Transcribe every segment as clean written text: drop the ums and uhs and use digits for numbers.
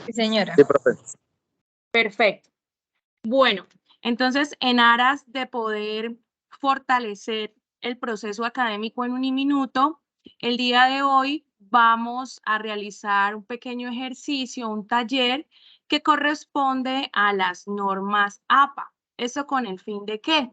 Sí, señora. Sí, profe. Perfecto. Bueno, entonces, en aras de poder fortalecer el proceso académico en Uniminuto, el día de hoy vamos a realizar un pequeño ejercicio, un taller que corresponde a las normas APA. ¿Eso con el fin de qué?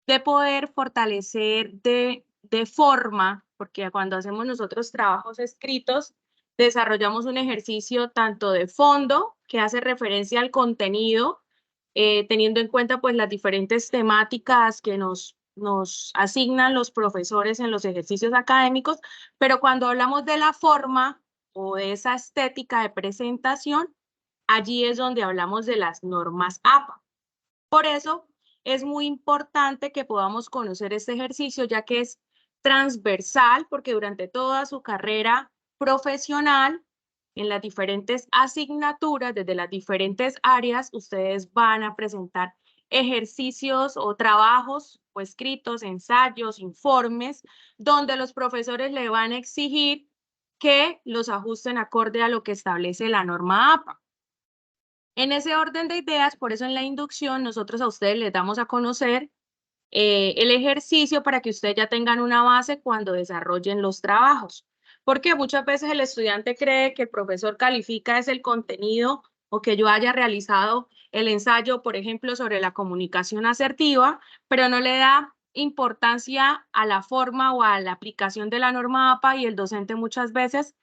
De poder fortalecer de forma, porque cuando hacemos nosotros trabajos escritos, desarrollamos un ejercicio tanto de fondo, que hace referencia al contenido, teniendo en cuenta pues las diferentes temáticas que nos asignan los profesores en los ejercicios académicos, pero cuando hablamos de la forma o de esa estética de presentación, allí es donde hablamos de las normas APA. Por eso es muy importante que podamos conocer este ejercicio, ya que es transversal, porque durante toda su carrera profesional, en las diferentes asignaturas, desde las diferentes áreas, ustedes van a presentar ejercicios o trabajos o escritos, ensayos, informes, donde los profesores le van a exigir que los ajusten acorde a lo que establece la norma APA. En ese orden de ideas, por eso en la inducción nosotros a ustedes les damos a conocer el ejercicio para que ustedes ya tengan una base cuando desarrollen los trabajos. Porque muchas veces el estudiante cree que el profesor califica es el contenido o que yo haya realizado el ensayo, por ejemplo, sobre la comunicación asertiva, pero no le da importancia a la forma o a la aplicación de la norma APA y el docente muchas veces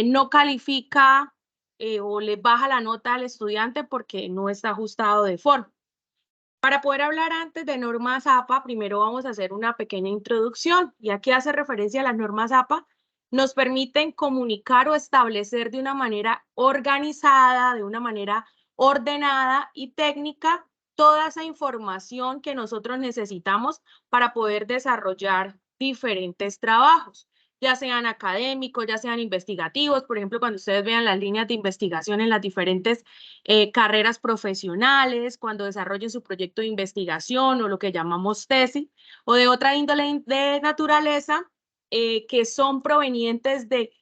no califica o le baja la nota al estudiante porque no está ajustado de forma. Para poder hablar antes de normas APA, primero vamos a hacer una pequeña introducción. Y aquí hace referencia a las normas APA. Nos permiten comunicar o establecer de una manera organizada, de una manera ordenada y técnica toda esa información que nosotros necesitamos para poder desarrollar diferentes trabajos, ya sean académicos, ya sean investigativos. Por ejemplo, cuando ustedes vean las líneas de investigación en las diferentes carreras profesionales, cuando desarrollen su proyecto de investigación o lo que llamamos tesis, o de otra índole de naturaleza, que son provenientes de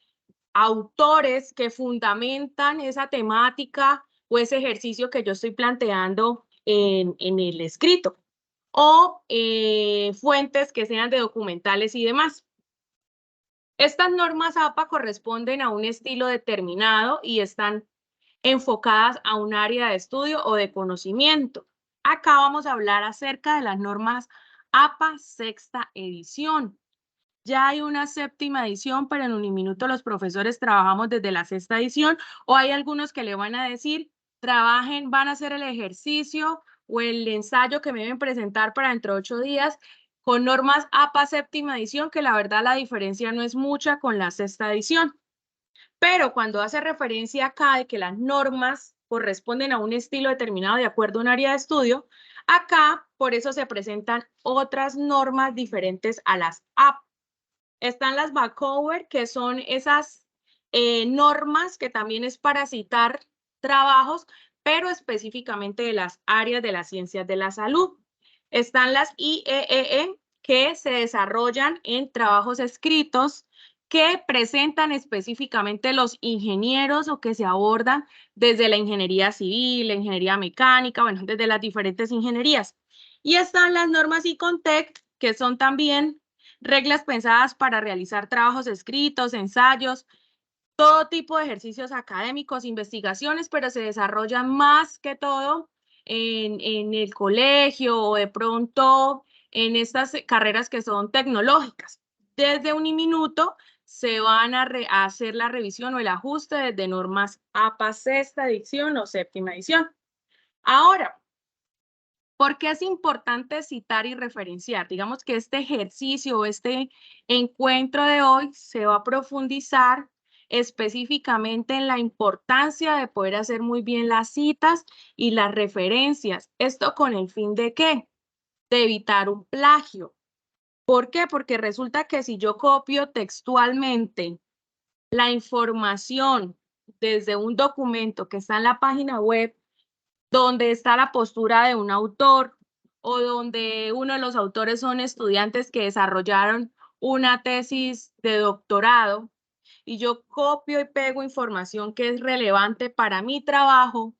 autores que fundamentan esa temática o ese ejercicio que yo estoy planteando en el escrito, o fuentes que sean de documentales y demás. Estas normas APA corresponden a un estilo determinado y están enfocadas a un área de estudio o de conocimiento. Acá vamos a hablar acerca de las normas APA sexta edición. Ya hay una séptima edición, pero en Uniminuto los profesores trabajamos desde la sexta edición, o hay algunos que le van a decir, trabajen, van a hacer el ejercicio o el ensayo que me deben presentar para dentro de 8 días con normas APA séptima edición, que la verdad la diferencia no es mucha con la sexta edición. Pero cuando hace referencia acá de que las normas corresponden a un estilo determinado de acuerdo a un área de estudio, acá por eso se presentan otras normas diferentes a las APA. Están las backover, que son esas normas que también es para citar trabajos, pero específicamente de las áreas de las ciencias de la salud. Están las IEEE, que se desarrollan en trabajos escritos que presentan específicamente los ingenieros o que se abordan desde la ingeniería civil, la ingeniería mecánica, bueno, desde las diferentes ingenierías. Y están las normas ICONTEC, que son también reglas pensadas para realizar trabajos escritos, ensayos, todo tipo de ejercicios académicos, investigaciones, pero se desarrollan más que todo en el colegio o de pronto en estas carreras que son tecnológicas. Desde Uniminuto se van a hacer la revisión o el ajuste desde normas APA sexta edición o séptima edición. Ahora, ¿por qué es importante citar y referenciar? Digamos que este ejercicio o este encuentro de hoy se va a profundizar específicamente en la importancia de poder hacer muy bien las citas y las referencias. ¿Esto con el fin de qué? De evitar un plagio. ¿Por qué? Porque resulta que si yo copio textualmente la información desde un documento que está en la página web, donde está la postura de un autor o donde uno de los autores son estudiantes que desarrollaron una tesis de doctorado, y yo copio y pego información que es relevante para mi trabajo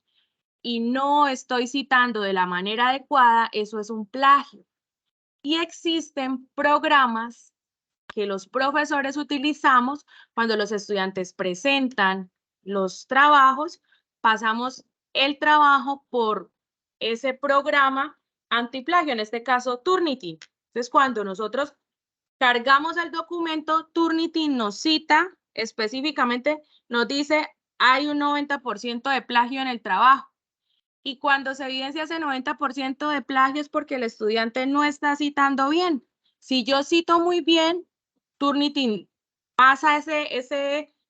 y no estoy citando de la manera adecuada, eso es un plagio. Y existen programas que los profesores utilizamos cuando los estudiantes presentan los trabajos, pasamos el trabajo por ese programa antiplagio, en este caso Turnitin. Entonces, cuando nosotros cargamos el documento, Turnitin nos cita específicamente, nos dice, hay un 90% de plagio en el trabajo. Y cuando se evidencia ese 90% de plagio es porque el estudiante no está citando bien. Si yo cito muy bien, Turnitin pasa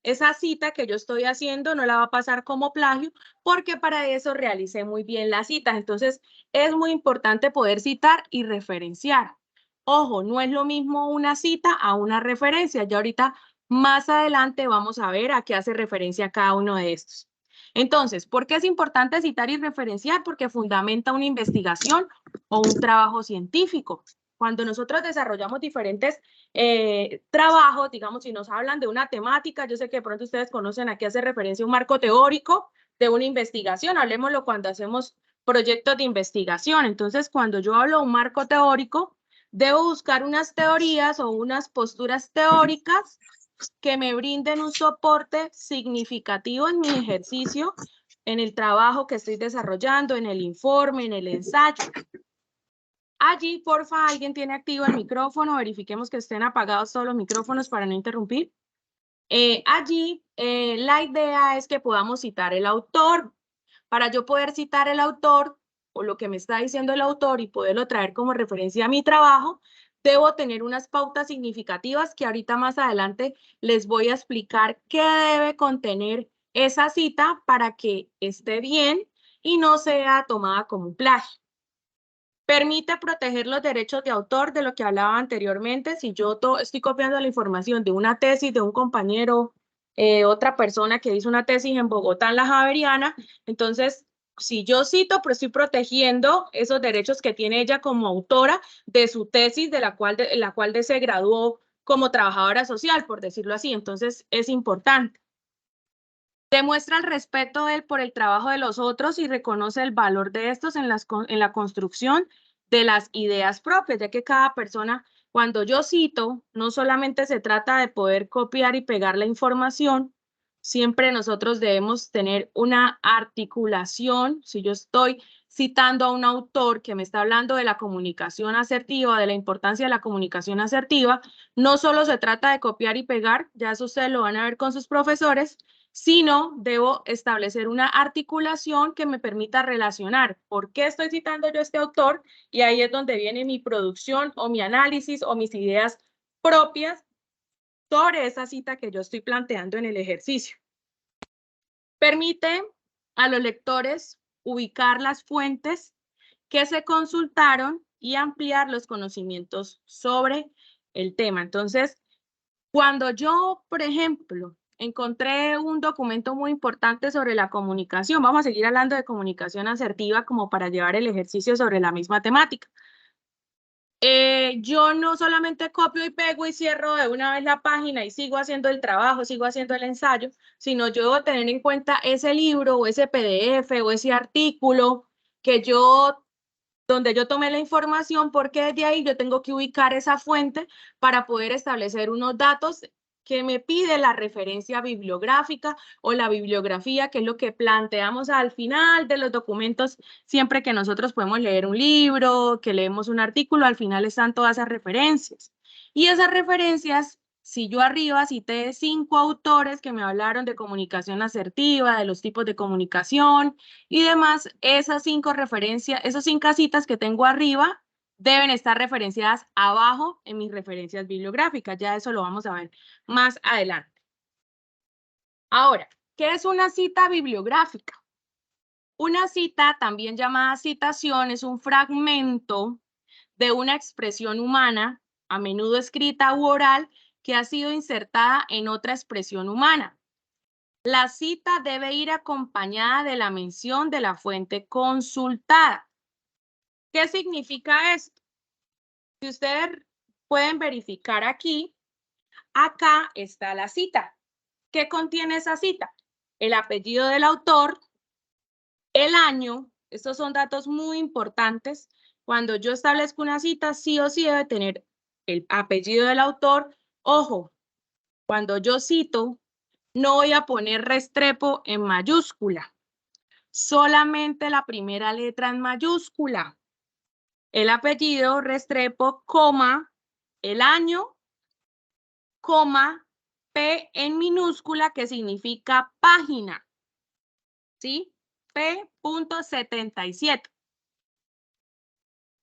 esa cita que yo estoy haciendo, no la va a pasar como plagio, porque para eso realicé muy bien las citas. Entonces, es muy importante poder citar y referenciar. Ojo, no es lo mismo una cita a una referencia. Ya ahorita, más adelante, vamos a ver a qué hace referencia cada uno de estos. Entonces, ¿por qué es importante citar y referenciar? Porque fundamenta una investigación o un trabajo científico. Cuando nosotros desarrollamos diferentes trabajos, digamos, si nos hablan de una temática, yo sé que de pronto ustedes conocen a qué hace referencia un marco teórico de una investigación, hablemoslo cuando hacemos proyectos de investigación. Entonces, cuando yo hablo de un marco teórico, debo buscar unas teorías o unas posturas teóricas que me brinden un soporte significativo en mi ejercicio, en el trabajo que estoy desarrollando, en el informe, en el ensayo. Allí, porfa, alguien tiene activo el micrófono, verifiquemos que estén apagados todos los micrófonos para no interrumpir. Allí, la idea es que podamos citar el autor. Para yo poder citar el autor o lo que me está diciendo el autor y poderlo traer como referencia a mi trabajo, debo tener unas pautas significativas que ahorita más adelante les voy a explicar qué debe contener esa cita para que esté bien y no sea tomada como un plagio. Permite proteger los derechos de autor de lo que hablaba anteriormente. Si yo estoy copiando la información de una tesis de un compañero, otra persona que hizo una tesis en Bogotá, en la Javeriana, entonces, si yo cito, pero estoy protegiendo esos derechos que tiene ella como autora de su tesis, de la cual se graduó como trabajadora social, por decirlo así. Entonces, es importante. Demuestra el respeto de él por el trabajo de los otros y reconoce el valor de estos en la construcción de las ideas propias, ya que cada persona, cuando yo cito, no solamente se trata de poder copiar y pegar la información, siempre nosotros debemos tener una articulación. Si yo estoy citando a un autor que me está hablando de la comunicación asertiva, de la importancia de la comunicación asertiva, no solo se trata de copiar y pegar, ya eso ustedes lo van a ver con sus profesores, sino debo establecer una articulación que me permita relacionar por qué estoy citando yo a este autor, y ahí es donde viene mi producción o mi análisis o mis ideas propias sobre esa cita que yo estoy planteando en el ejercicio. Permite a los lectores ubicar las fuentes que se consultaron y ampliar los conocimientos sobre el tema. Entonces, cuando yo, por ejemplo, encontré un documento muy importante sobre la comunicación, vamos a seguir hablando de comunicación asertiva como para llevar el ejercicio sobre la misma temática. Yo no solamente copio y pego y cierro de una vez la página y sigo haciendo el trabajo, sigo haciendo el ensayo, sino yo debo tener en cuenta ese libro o ese PDF o ese artículo que donde yo tomé la información, porque desde ahí yo tengo que ubicar esa fuente para poder establecer unos datos que me pide la referencia bibliográfica o la bibliografía, que es lo que planteamos al final de los documentos. Siempre que nosotros podemos leer un libro, que leemos un artículo, al final están todas esas referencias. Y esas referencias, si yo arriba cité 5 autores que me hablaron de comunicación asertiva, de los tipos de comunicación y demás, esas 5 referencias, esas 5 citas que tengo arriba deben estar referenciadas abajo en mis referencias bibliográficas. Ya eso lo vamos a ver más adelante. Ahora, ¿qué es una cita bibliográfica? Una cita, también llamada citación, es un fragmento de una expresión humana, a menudo escrita u oral, que ha sido insertada en otra expresión humana. La cita debe ir acompañada de la mención de la fuente consultada. ¿Qué significa esto? Si ustedes pueden verificar aquí, acá está la cita. ¿Qué contiene esa cita? El apellido del autor, el año, estos son datos muy importantes. Cuando yo establezco una cita, sí o sí debe tener el apellido del autor. Ojo, cuando yo cito, no voy a poner Restrepo en mayúscula, solamente la primera letra en mayúscula. El apellido Restrepo, coma, el año, coma, P en minúscula, que significa página, ¿sí? P.77.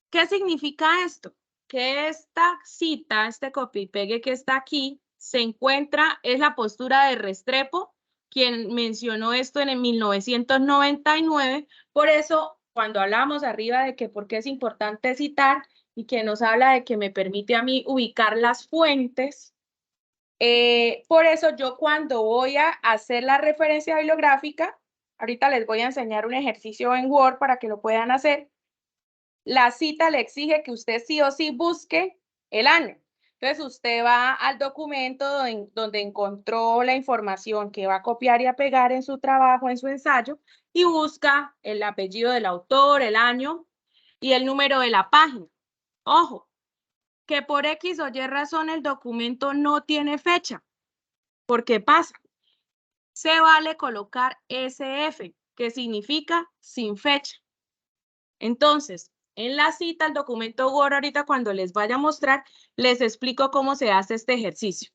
¿Qué significa esto? Que esta cita, este copy y pegue que está aquí, se encuentra, es la postura de Restrepo, quien mencionó esto en el 1999. Por eso, cuando hablamos arriba de que por qué es importante citar y que nos habla de que me permite a mí ubicar las fuentes, por eso yo cuando voy a hacer la referencia bibliográfica, ahorita les voy a enseñar un ejercicio en Word para que lo puedan hacer. La cita le exige que usted sí o sí busque el año. Entonces, usted va al documento donde encontró la información que va a copiar y a pegar en su trabajo, en su ensayo, y busca el apellido del autor, el año y el número de la página. Ojo, que por X o Y razón el documento no tiene fecha. ¿Por qué pasa? Se vale colocar SF, que significa sin fecha. Entonces, en la cita, el documento Word, ahorita cuando les vaya a mostrar, les explico cómo se hace este ejercicio.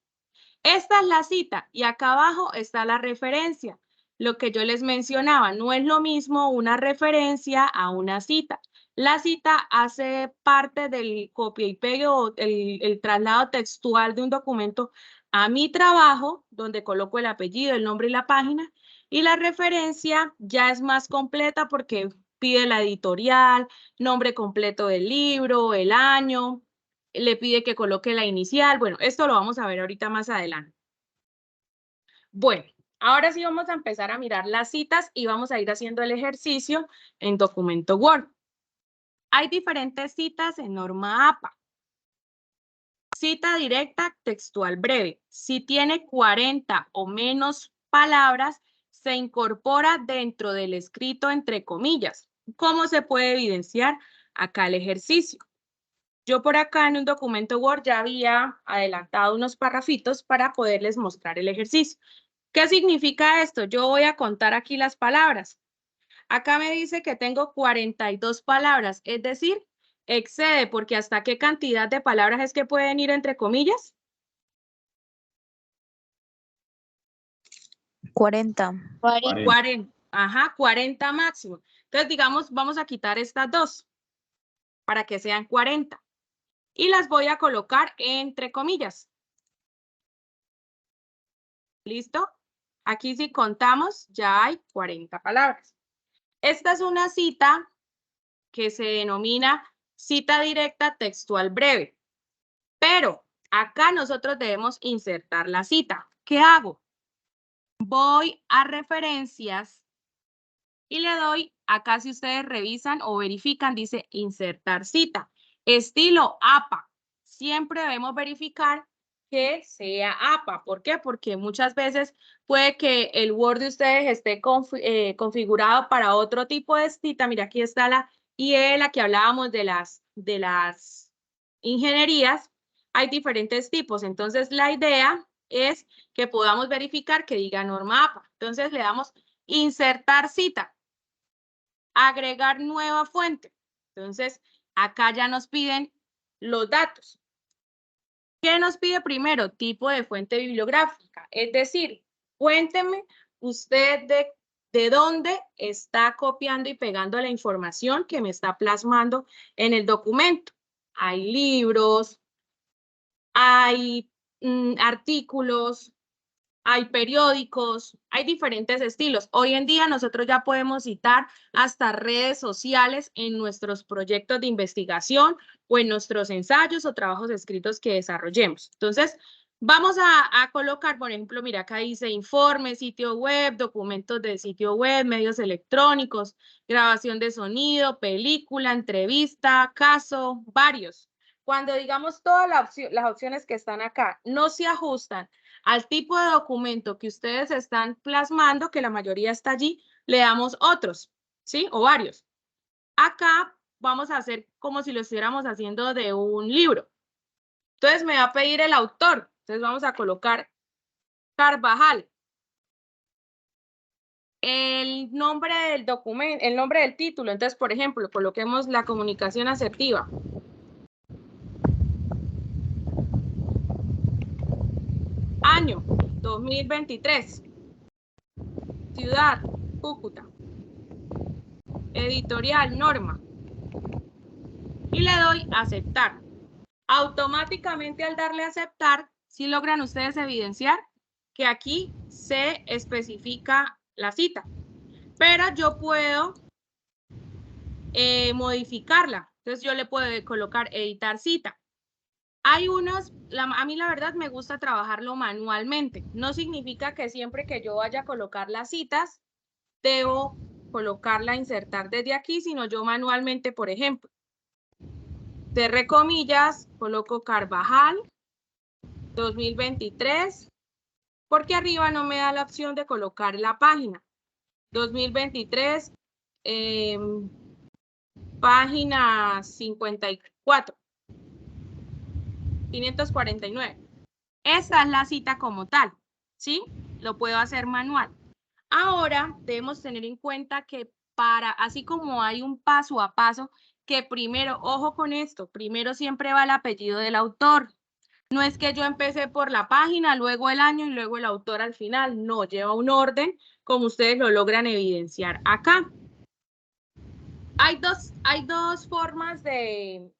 Esta es la cita y acá abajo está la referencia. Lo que yo les mencionaba, no es lo mismo una referencia a una cita. La cita hace parte del copia y pegue o el traslado textual de un documento a mi trabajo, donde coloco el apellido, el nombre y la página. Y la referencia ya es más completa porque pide la editorial, nombre completo del libro, el año, le pide que coloque la inicial. Bueno, esto lo vamos a ver ahorita más adelante. Bueno, ahora sí vamos a empezar a mirar las citas y vamos a ir haciendo el ejercicio en documento Word. Hay diferentes citas en norma APA. Cita directa textual breve. Si tiene 40 o menos palabras, se incorpora dentro del escrito entre comillas. ¿Cómo se puede evidenciar acá el ejercicio? Yo por acá en un documento Word ya había adelantado unos parrafitos para poderles mostrar el ejercicio. ¿Qué significa esto? Yo voy a contar aquí las palabras. Acá me dice que tengo 42 palabras, es decir, excede, porque ¿hasta qué cantidad de palabras es que pueden ir entre comillas? 40. 40. Ajá, 40 máximo. Entonces, digamos, vamos a quitar estas dos para que sean 40. Y las voy a colocar entre comillas. ¿Listo? Aquí si contamos, ya hay 40 palabras. Esta es una cita que se denomina cita directa textual breve. Pero acá nosotros debemos insertar la cita. ¿Qué hago? Voy a referencias y le doy, acá si ustedes revisan o verifican, dice insertar cita. Estilo APA. Siempre debemos verificar que sea APA. ¿Por qué? Porque muchas veces puede que el Word de ustedes esté configurado para otro tipo de cita. Mira, aquí está la IE, la que hablábamos de las ingenierías. Hay diferentes tipos. Entonces, la idea es que podamos verificar que diga norma APA. Entonces, le damos insertar cita. Agregar nueva fuente. Entonces, acá ya nos piden los datos. ¿Qué nos pide primero? Tipo de fuente bibliográfica. Es decir, cuénteme usted de dónde está copiando y pegando la información que me está plasmando en el documento. Hay libros, hay artículos, hay periódicos, hay diferentes estilos. Hoy en día nosotros ya podemos citar hasta redes sociales en nuestros proyectos de investigación o en nuestros ensayos o trabajos escritos que desarrollemos. Entonces, vamos a colocar, por ejemplo, mira, acá dice informe, sitio web, documentos de sitio web, medios electrónicos, grabación de sonido, película, entrevista, caso, varios. Cuando digamos todas las opciones que están acá no se ajustan Al tipo de documento que ustedes están plasmando, que la mayoría está allí, le damos otros, ¿sí? O varios. Acá vamos a hacer como si lo estuviéramos haciendo de un libro. Entonces me va a pedir el autor. Entonces vamos a colocar Carvajal. El nombre del documento, el nombre del título. Entonces, por ejemplo, coloquemos la comunicación asertiva. Año 2023. Ciudad, Cúcuta. Editorial, Norma. Y le doy a aceptar. Automáticamente al darle a aceptar, si logran ustedes evidenciar que aquí se especifica la cita. Pero yo puedo modificarla. Entonces yo le puedo colocar editar cita. Hay unos, a mí la verdad me gusta trabajarlo manualmente. No significa que siempre que yo vaya a colocar las citas, debo colocarla, insertar desde aquí, sino yo manualmente, por ejemplo, cerré comillas, coloco Carvajal 2023, porque arriba no me da la opción de colocar la página. 2023, página 54, 549. Esta es la cita como tal, ¿sí? Lo puedo hacer manual. Ahora debemos tener en cuenta que así como hay un paso a paso, que primero, ojo con esto, primero siempre va el apellido del autor. No es que yo empecé por la página, luego el año y luego el autor al final. No, lleva un orden como ustedes lo logran evidenciar acá. Hay dos formas de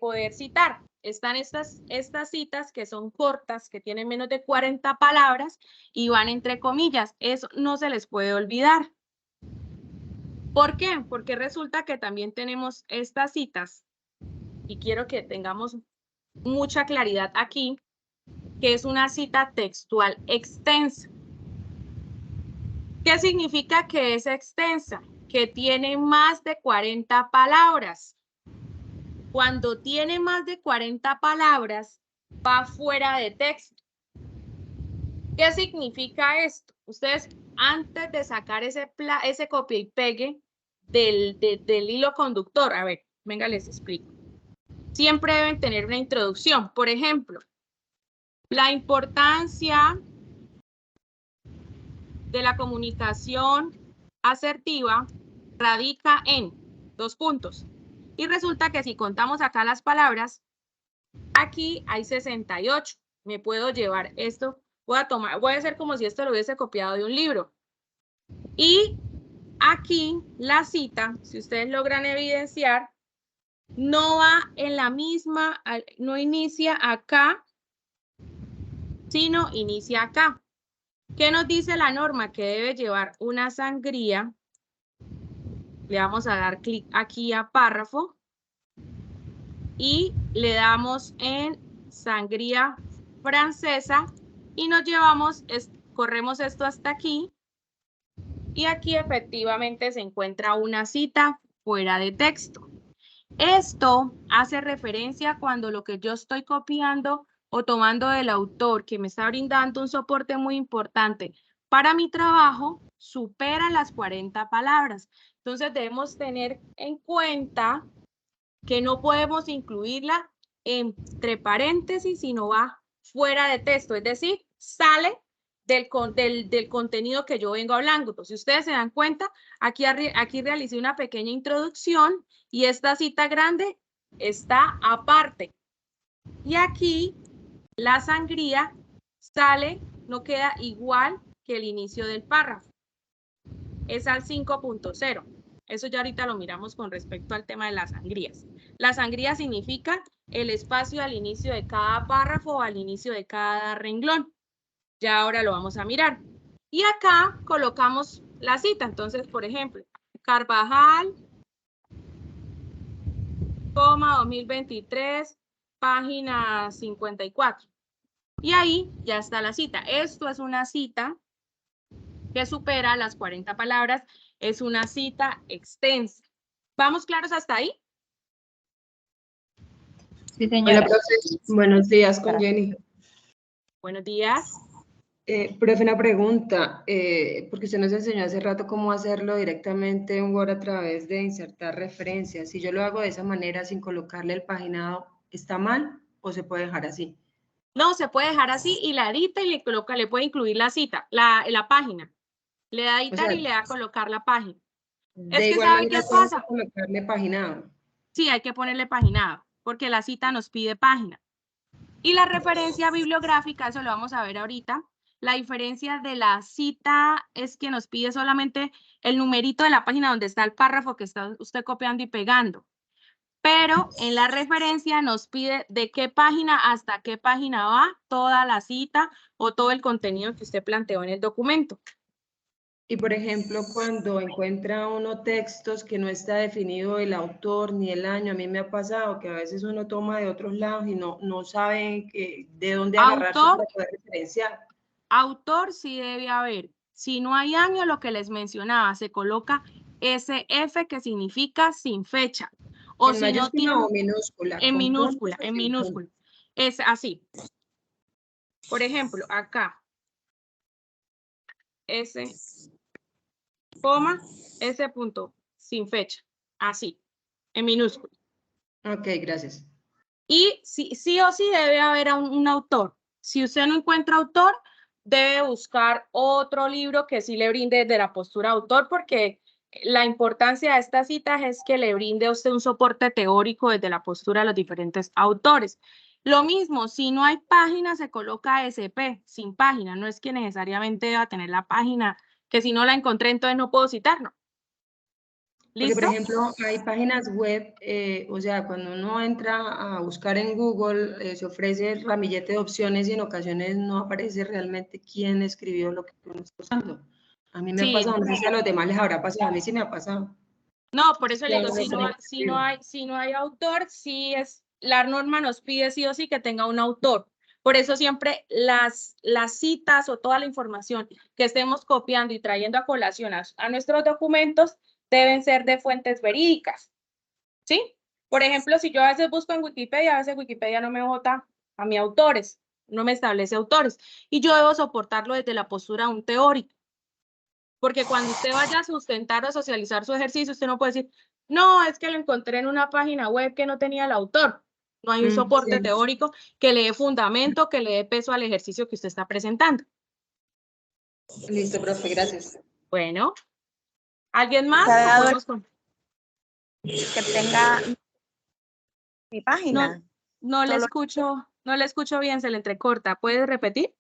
poder citar. Están estas citas que son cortas, que tienen menos de 40 palabras y van entre comillas. Eso no se les puede olvidar. ¿Por qué? Porque resulta que también tenemos estas citas, y quiero que tengamos mucha claridad aquí, que es una cita textual extensa. ¿Qué significa que es extensa? Que tiene más de 40 palabras. Cuando tiene más de 40 palabras, va fuera de texto. ¿Qué significa esto? Ustedes, antes de sacar ese copia y pegue del hilo conductor, a ver, venga, les explico. Siempre deben tener una introducción. Por ejemplo, la importancia de la comunicación asertiva radica en 2 puntos. Y resulta que si contamos acá las palabras, aquí hay 68. Me puedo llevar esto, voy a hacer como si esto lo hubiese copiado de un libro. Y aquí la cita, si ustedes logran evidenciar, no va en la misma, no inicia acá, sino inicia acá. ¿Qué nos dice la norma? Que debe llevar una sangría. Le vamos a dar clic aquí a párrafo y le damos en sangría francesa y nos llevamos, corremos esto hasta aquí y aquí efectivamente se encuentra una cita fuera de texto. Esto hace referencia cuando lo que yo estoy copiando o tomando del autor que me está brindando un soporte muy importante para mi trabajo supera las 40 palabras. Entonces debemos tener en cuenta que no podemos incluirla entre paréntesis, sino va fuera de texto, es decir, sale del contenido que yo vengo hablando. Entonces, si ustedes se dan cuenta, aquí realicé una pequeña introducción y esta cita grande está aparte. Y aquí la sangría sale, no queda igual que el inicio del párrafo. Es al 5.0. Eso ya ahorita lo miramos con respecto al tema de las sangrías. La sangría significa el espacio al inicio de cada párrafo o al inicio de cada renglón. Ya ahora lo vamos a mirar. Y acá colocamos la cita. Entonces, por ejemplo, Carvajal, 2023, página 54. Y ahí ya está la cita. Esto es una cita que supera las 40 palabras. Es una cita extensa. ¿Vamos claros hasta ahí? Sí, señora. Hola, profe. Buenos días con Jenny. Buenos días. Profe, una pregunta, porque usted nos enseñó hace rato cómo hacerlo directamente en Word a través de insertar referencias. Si yo lo hago de esa manera sin colocarle el paginado, ¿está mal o se puede dejar así? No, se puede dejar así y la edita y le coloca, le puede incluir la cita, la página. Le da a O editar sea, y le da a colocar la página. Es de que igual ¿sabe manera qué tengo que pasa? colocarle paginado. Sí, hay que ponerle paginado, porque la cita nos pide página. Y la referencia bibliográfica, eso lo vamos a ver ahorita. La diferencia de la cita es que nos pide solamente el numerito de la página donde está el párrafo que está usted copiando y pegando. Pero en la referencia nos pide de qué página hasta qué página va toda la cita o todo el contenido que usted planteó en el documento. Y por ejemplo, cuando encuentra uno textos que no está definido el autor ni el año, a mí me ha pasado que a veces uno toma de otros lados y no sabe de dónde agarrarse Autor, para poder referenciar. autor sí debe haber. Si no hay año, lo que les mencionaba, se coloca SF, que significa sin fecha. O ¿En si no mayúscula tiene, o minúscula? ¿Con puntos o en sin puntos? minúscula. Es así. Por ejemplo, acá, S, coma, S punto, sin fecha. Así, en minúscula. Ok, gracias. Y sí o sí debe haber un autor. Si usted no encuentra autor, debe buscar otro libro que sí le brinde de la postura autor, porque la importancia de estas citas es que le brinde a usted un soporte teórico desde la postura de los diferentes autores. Lo mismo, si no hay página, se coloca SP, sin página. No es que necesariamente deba tener la página, que si no la encontré, entonces no puedo citar, ¿no? Porque, por ¿Listo? ejemplo, hay páginas web, o sea, cuando uno entra a buscar en Google, se ofrece el ramillete de opciones y en ocasiones no aparece realmente quién escribió lo que uno está usando. A mí me ha Sí, pasado, no sé si a los demás les habrá pasado, a mí sí me ha pasado. no, por eso le Ya digo, uno no sabe quién escribió. si no hay autor, sí es, la norma nos pide sí o sí que tenga un autor. Por eso siempre las citas o toda la información que estemos copiando y trayendo a colación a nuestros documentos deben ser de fuentes verídicas, ¿sí? Por ejemplo, si yo a veces busco en Wikipedia, a veces Wikipedia no me vota a mis autores, no me establece autores, y yo debo soportarlo desde la postura de un teórico. Porque cuando usted vaya a sustentar o socializar su ejercicio, usted no puede decir, no, es que lo encontré en una página web que no tenía el autor. No hay un soporte Sí. teórico que le dé fundamento, que le dé peso al ejercicio que usted está presentando. Listo, profe, gracias. Bueno, ¿alguien más? Se ha ¿O dado podemos con... que tenga mi página. No Solo, le escucho bien, se le entrecorta. ¿Puede repetir?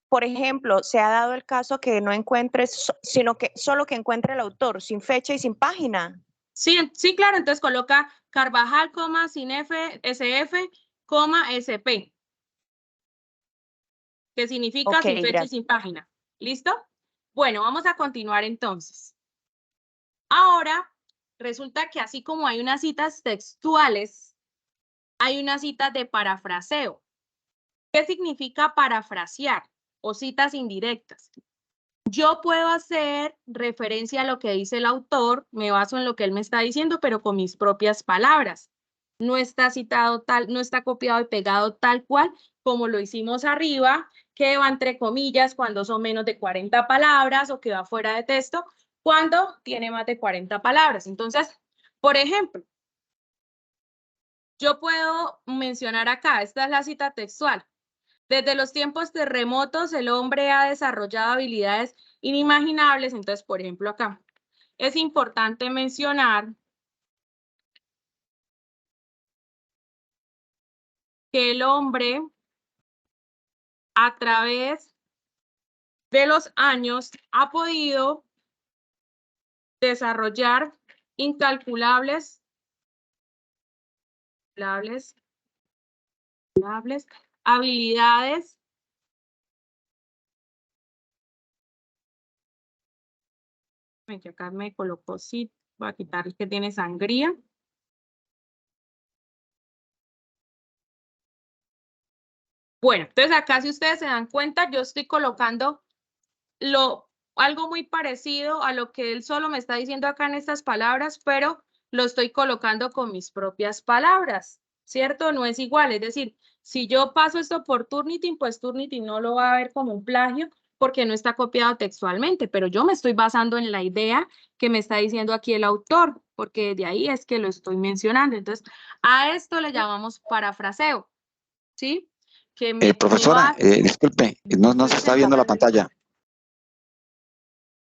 por ejemplo, se ha dado el caso que no encuentres, sino que solo que encuentre el autor, sin fecha y sin página. Sí, sí, claro, entonces coloca Carvajal, sin F, SF, SP, que significa Ok, sin fecha y gracias. sin página. ¿Listo? Bueno, vamos a continuar entonces. Ahora, resulta que así como hay unas citas textuales, hay unas citas de parafraseo. ¿Qué significa parafrasear o citas indirectas? Yo puedo hacer referencia a lo que dice el autor, me baso en lo que él me está diciendo, pero con mis propias palabras. No está citado tal, no está copiado y pegado tal cual como lo hicimos arriba, que va entre comillas cuando son menos de 40 palabras o que va fuera de texto cuando tiene más de 40 palabras. Entonces, por ejemplo, yo puedo mencionar acá, esta es la cita textual. Desde los tiempos de remotos, el hombre ha desarrollado habilidades inimaginables. Entonces, por ejemplo, acá es importante mencionar que el hombre, a través de los años, ha podido desarrollar incalculables habilidades que acá me colocó, sí, voy a quitar el que tiene sangría. Bueno, entonces acá si ustedes se dan cuenta, yo estoy colocando algo muy parecido a lo que él solo me está diciendo acá en estas palabras, pero lo estoy colocando con mis propias palabras, ¿cierto? No es igual, es decir, Si yo paso esto por Turnitin, pues Turnitin no lo va a ver como un plagio porque no está copiado textualmente, pero yo me estoy basando en la idea que me está diciendo aquí el autor, porque de ahí es que lo estoy mencionando. Entonces, a esto le llamamos parafraseo, ¿sí? Que me Profesora, disculpe, no se está viendo la pantalla.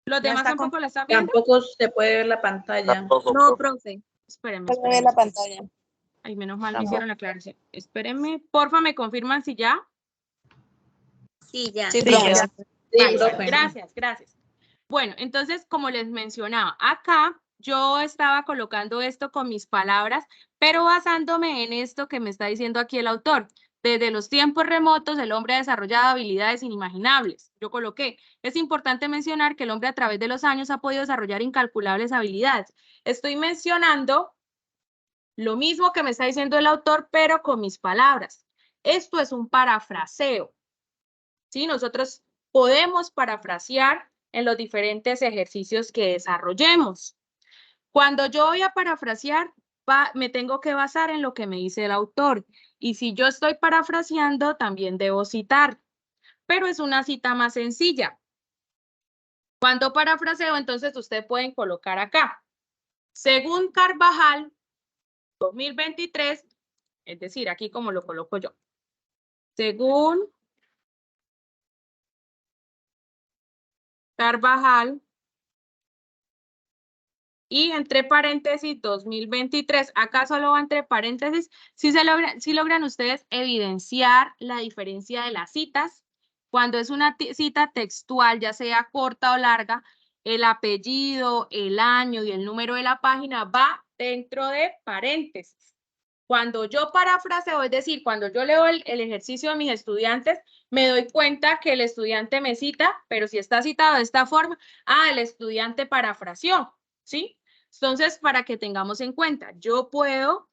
¿Los demás está tampoco la están viendo? Tampoco se puede ver la pantalla. Tampoco, No, profe. Espérenme, Se ve espérenme. la pantalla. Ay, menos mal me Tampoco. hicieron la aclaración. Espérenme, porfa, me confirman si ya. Sí, ya. Sí, Sí, profe. ya. Sí, Vale, profe. gracias, gracias. Bueno, entonces, como les mencionaba, acá yo estaba colocando esto con mis palabras, pero basándome en esto que me está diciendo aquí el autor. Desde los tiempos remotos, el hombre ha desarrollado habilidades inimaginables. Yo coloqué, es importante mencionar que el hombre a través de los años ha podido desarrollar incalculables habilidades. Estoy mencionando lo mismo que me está diciendo el autor, pero con mis palabras. Esto es un parafraseo. ¿Sí? Nosotros podemos parafrasear en los diferentes ejercicios que desarrollemos. Cuando yo voy a parafrasear, me tengo que basar en lo que me dice el autor. Y si yo estoy parafraseando, también debo citar. Pero es una cita más sencilla. Cuando parafraseo, entonces ustedes pueden colocar acá. Según Carvajal, 2023, es decir, aquí como lo coloco yo. Según Carvajal, y entre paréntesis 2023, acá solo va entre paréntesis, si logran ustedes evidenciar la diferencia de las citas. Cuando es una cita textual, ya sea corta o larga, el apellido, el año y el número de la página va dentro de paréntesis. Cuando yo parafraseo, es decir, cuando yo leo el ejercicio de mis estudiantes, me doy cuenta que el estudiante me cita, pero si está citado de esta forma, el estudiante parafraseó, ¿sí? Entonces, para que tengamos en cuenta, yo puedo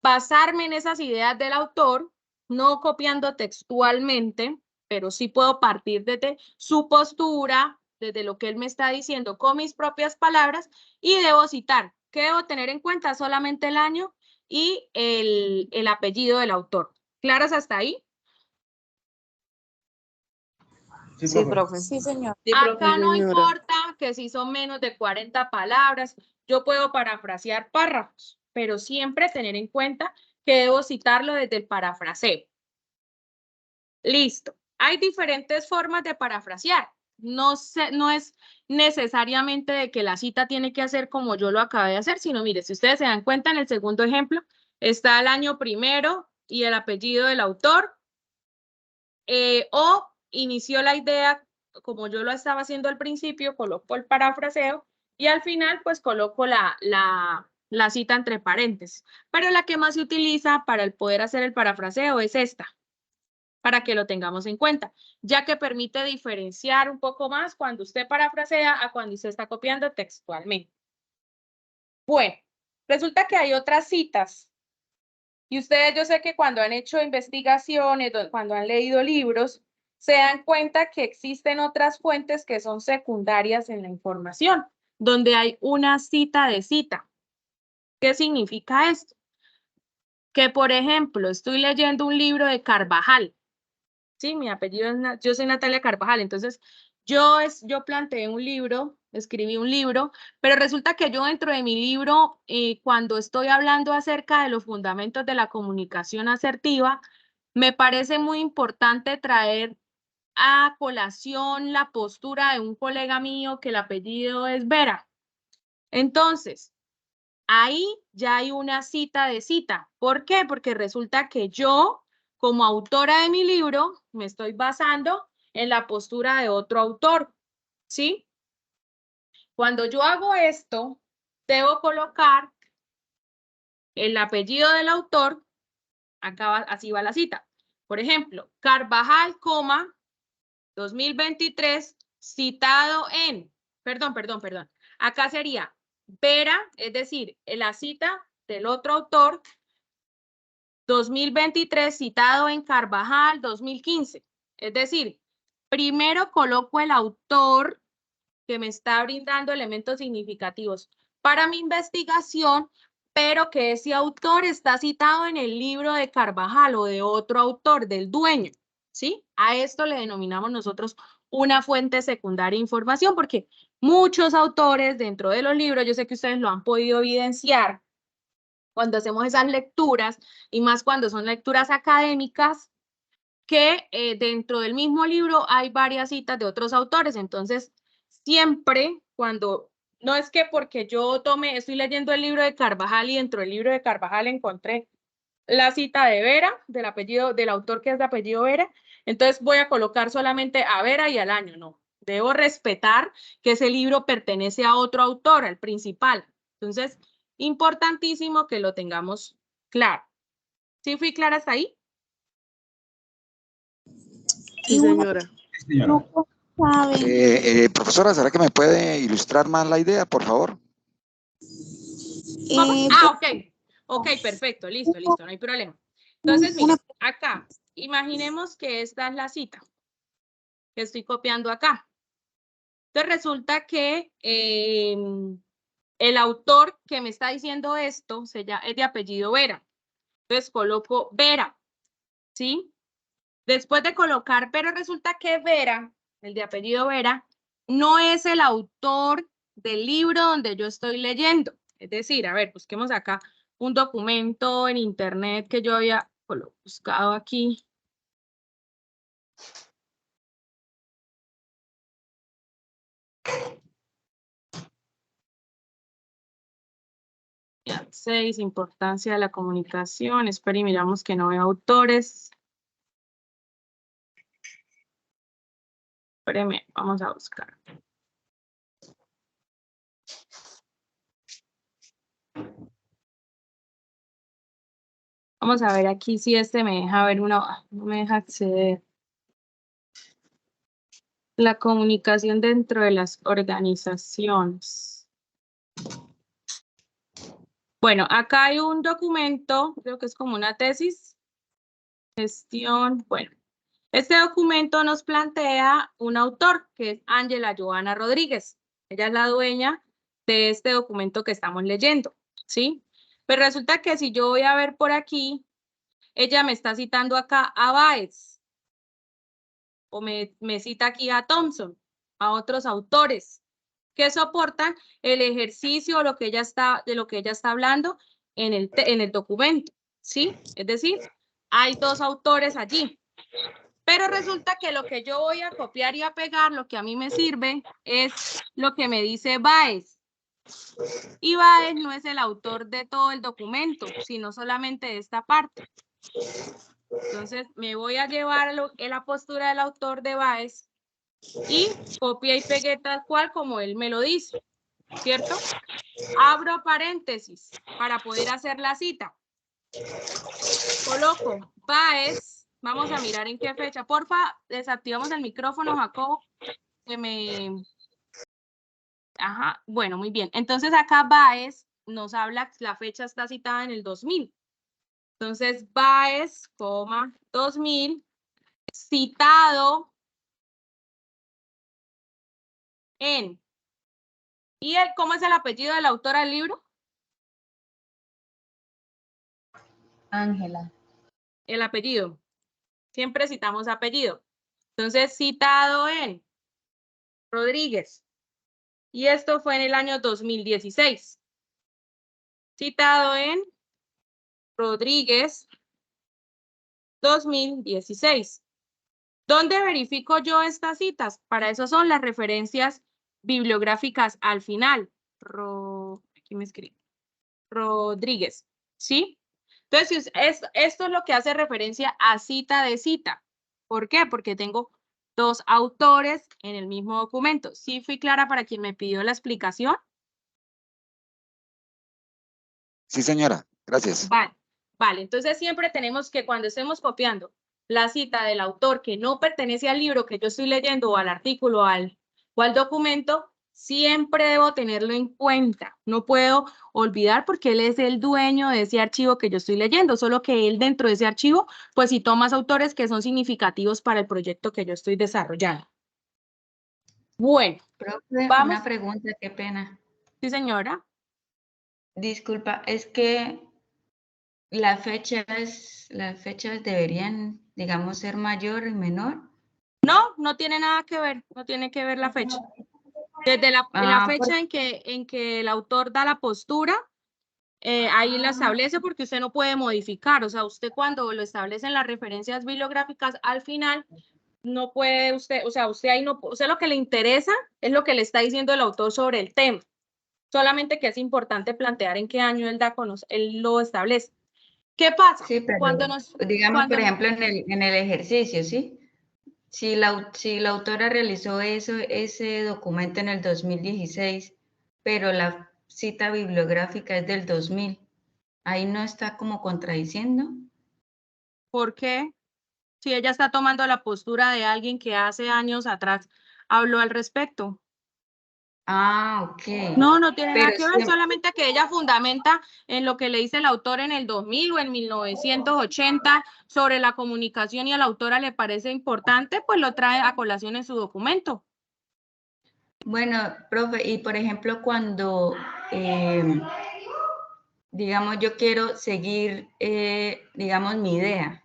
basarme en esas ideas del autor, no copiando textualmente, pero sí puedo partir desde su postura, desde lo que él me está diciendo con mis propias palabras y debo citar. ¿Qué debo tener en cuenta? Solamente el año y el apellido del autor. ¿Claros hasta ahí? Sí, profe. Sí, señor. Sí, profe. Acá no importa que si son menos de 40 palabras, yo puedo parafrasear párrafos, pero siempre tener en cuenta que debo citarlo desde el parafraseo. Listo. Hay diferentes formas de parafrasear. No es necesariamente de que la cita tiene que hacer como yo lo acabé de hacer, sino mire, si ustedes se dan cuenta en el segundo ejemplo, está el año primero y el apellido del autor, o inició la idea como yo lo estaba haciendo al principio, coloco el parafraseo y al final pues coloco la cita entre paréntesis. Pero la que más se utiliza para el poder hacer el parafraseo es esta, para que lo tengamos en cuenta, ya que permite diferenciar un poco más cuando usted parafrasea a cuando usted está copiando textualmente. Bueno, resulta que hay otras citas. Y ustedes, yo sé que cuando han hecho investigaciones, cuando han leído libros, se dan cuenta que existen otras fuentes que son secundarias en la información, donde hay una cita de cita. ¿Qué significa esto? Que, por ejemplo, estoy leyendo un libro de Carvajal. Sí, mi apellido es, yo soy Natalia Carvajal, entonces yo planteé un libro, escribí un libro, pero resulta que yo dentro de mi libro, cuando estoy hablando acerca de los fundamentos de la comunicación asertiva, me parece muy importante traer a colación la postura de un colega mío que el apellido es Vera. Entonces, ahí ya hay una cita de cita. ¿Por qué? Porque resulta que yo, como autora de mi libro, me estoy basando en la postura de otro autor, ¿sí? Cuando yo hago esto, debo colocar el apellido del autor, acá así va la cita. Por ejemplo, Carvajal, 2023, citado en, perdón. Acá sería Vera, es decir, la cita del otro autor, 2023, citado en Carvajal, 2015. Es decir, primero coloco el autor que me está brindando elementos significativos para mi investigación, pero que ese autor está citado en el libro de Carvajal o de otro autor, del dueño, ¿sí? A esto le denominamos nosotros una fuente secundaria de información, porque muchos autores dentro de los libros, yo sé que ustedes lo han podido evidenciar cuando hacemos esas lecturas, y más cuando son lecturas académicas, que dentro del mismo libro hay varias citas de otros autores. Entonces, siempre cuando, no es que porque yo estoy leyendo el libro de Carvajal y dentro del libro de Carvajal encontré la cita de Vera, del autor que es de apellido Vera, entonces voy a colocar solamente a Vera y al año, no. Debo respetar que ese libro pertenece a otro autor, al principal. Entonces, importantísimo que lo tengamos claro. ¿Sí fui clara hasta ahí? Sí, señora. Profesora, ¿será que me puede ilustrar más la idea, por favor? Ok. Ok, perfecto, listo, no hay problema. Entonces, mira, acá, imaginemos que esta es la cita que estoy copiando acá. Entonces, resulta que el autor que me está diciendo esto es de apellido Vera. Entonces, coloco Vera, ¿sí? Después de colocar, pero resulta que Vera, el de apellido Vera, no es el autor del libro donde yo estoy leyendo. Es decir, a ver, busquemos acá un documento en internet que yo había buscado aquí. Ya, 6, importancia de la comunicación. Espera y miramos que no veo autores. Espéreme, vamos a buscar. Vamos a ver aquí si este me deja ver no me deja acceder. La comunicación dentro de las organizaciones. Bueno, acá hay un documento, creo que es como una tesis. Gestión, bueno. Este documento nos plantea un autor, que es Ángela Joana Rodríguez. Ella es la dueña de este documento que estamos leyendo, ¿sí? Pero resulta que si yo voy a ver por aquí, ella me está citando acá a Báez, o me cita aquí a Thompson, a otros autores que soportan el ejercicio de lo que ella está hablando en el documento, ¿sí? Es decir, hay dos autores allí. Pero resulta que lo que yo voy a copiar y a pegar, lo que a mí me sirve, es lo que me dice Báez. Y Báez no es el autor de todo el documento, sino solamente de esta parte. Entonces, me voy a llevar la postura del autor de Báez y copié y pegué tal cual como él me lo dice, ¿cierto? Abro paréntesis para poder hacer la cita. Coloco Báez. Vamos a mirar en qué fecha. Porfa, desactivamos el micrófono, Jacobo. Ajá, bueno, muy bien. Entonces acá Báez nos habla, la fecha está citada en el 2000. Entonces Báez, 2000, citado en. ¿Y cómo es el apellido de la autora del libro? Ángela. El apellido. Siempre citamos apellido. Entonces, citado en Rodríguez. Y esto fue en el año 2016. Citado en Rodríguez 2016. ¿Dónde verifico yo estas citas? Para eso son las referencias bibliográficas al final. Aquí me escribe. Rodríguez, ¿sí? Entonces, esto es lo que hace referencia a cita de cita. ¿Por qué? Porque tengo dos autores en el mismo documento. ¿Sí fui clara para quien me pidió la explicación? Sí, señora. Gracias. Vale. Entonces, siempre tenemos que cuando estemos copiando la cita del autor que no pertenece al libro que yo estoy leyendo o al artículo o al documento, siempre debo tenerlo en cuenta. No puedo olvidar porque él es el dueño de ese archivo que yo estoy leyendo, solo que él dentro de ese archivo, pues citó más autores que son significativos para el proyecto que yo estoy desarrollando. Bueno, Profe, vamos. una pregunta, qué pena. Sí, señora. Disculpa, es que las fechas deberían, digamos, ser mayor y menor. No, no tiene nada que ver, no tiene que ver la fecha. Desde la fecha en que el autor da la postura, ahí la establece porque usted no puede modificar. O sea, usted cuando lo establece en las referencias bibliográficas, al final no puede usted, o sea, usted ahí no, usted lo que le interesa es lo que le está diciendo el autor sobre el tema. Solamente que es importante plantear en qué año él lo establece. ¿Qué pasa? Sí, pero digamos, por ejemplo, en el ejercicio, ¿sí? Si la autora realizó ese documento en el 2016, pero la cita bibliográfica es del 2000, ahí no está como contradiciendo. ¿Por qué? Si ella está tomando la postura de alguien que hace años atrás habló al respecto. Ah, ok. No, no tiene nada Pero que ver, solamente que ella fundamenta en lo que le dice el autor en el 2000 o en 1980 sobre la comunicación y a la autora le parece importante, pues lo trae a colación en su documento. bueno, profe, y por ejemplo, cuando, digamos, yo quiero seguir, digamos, mi idea,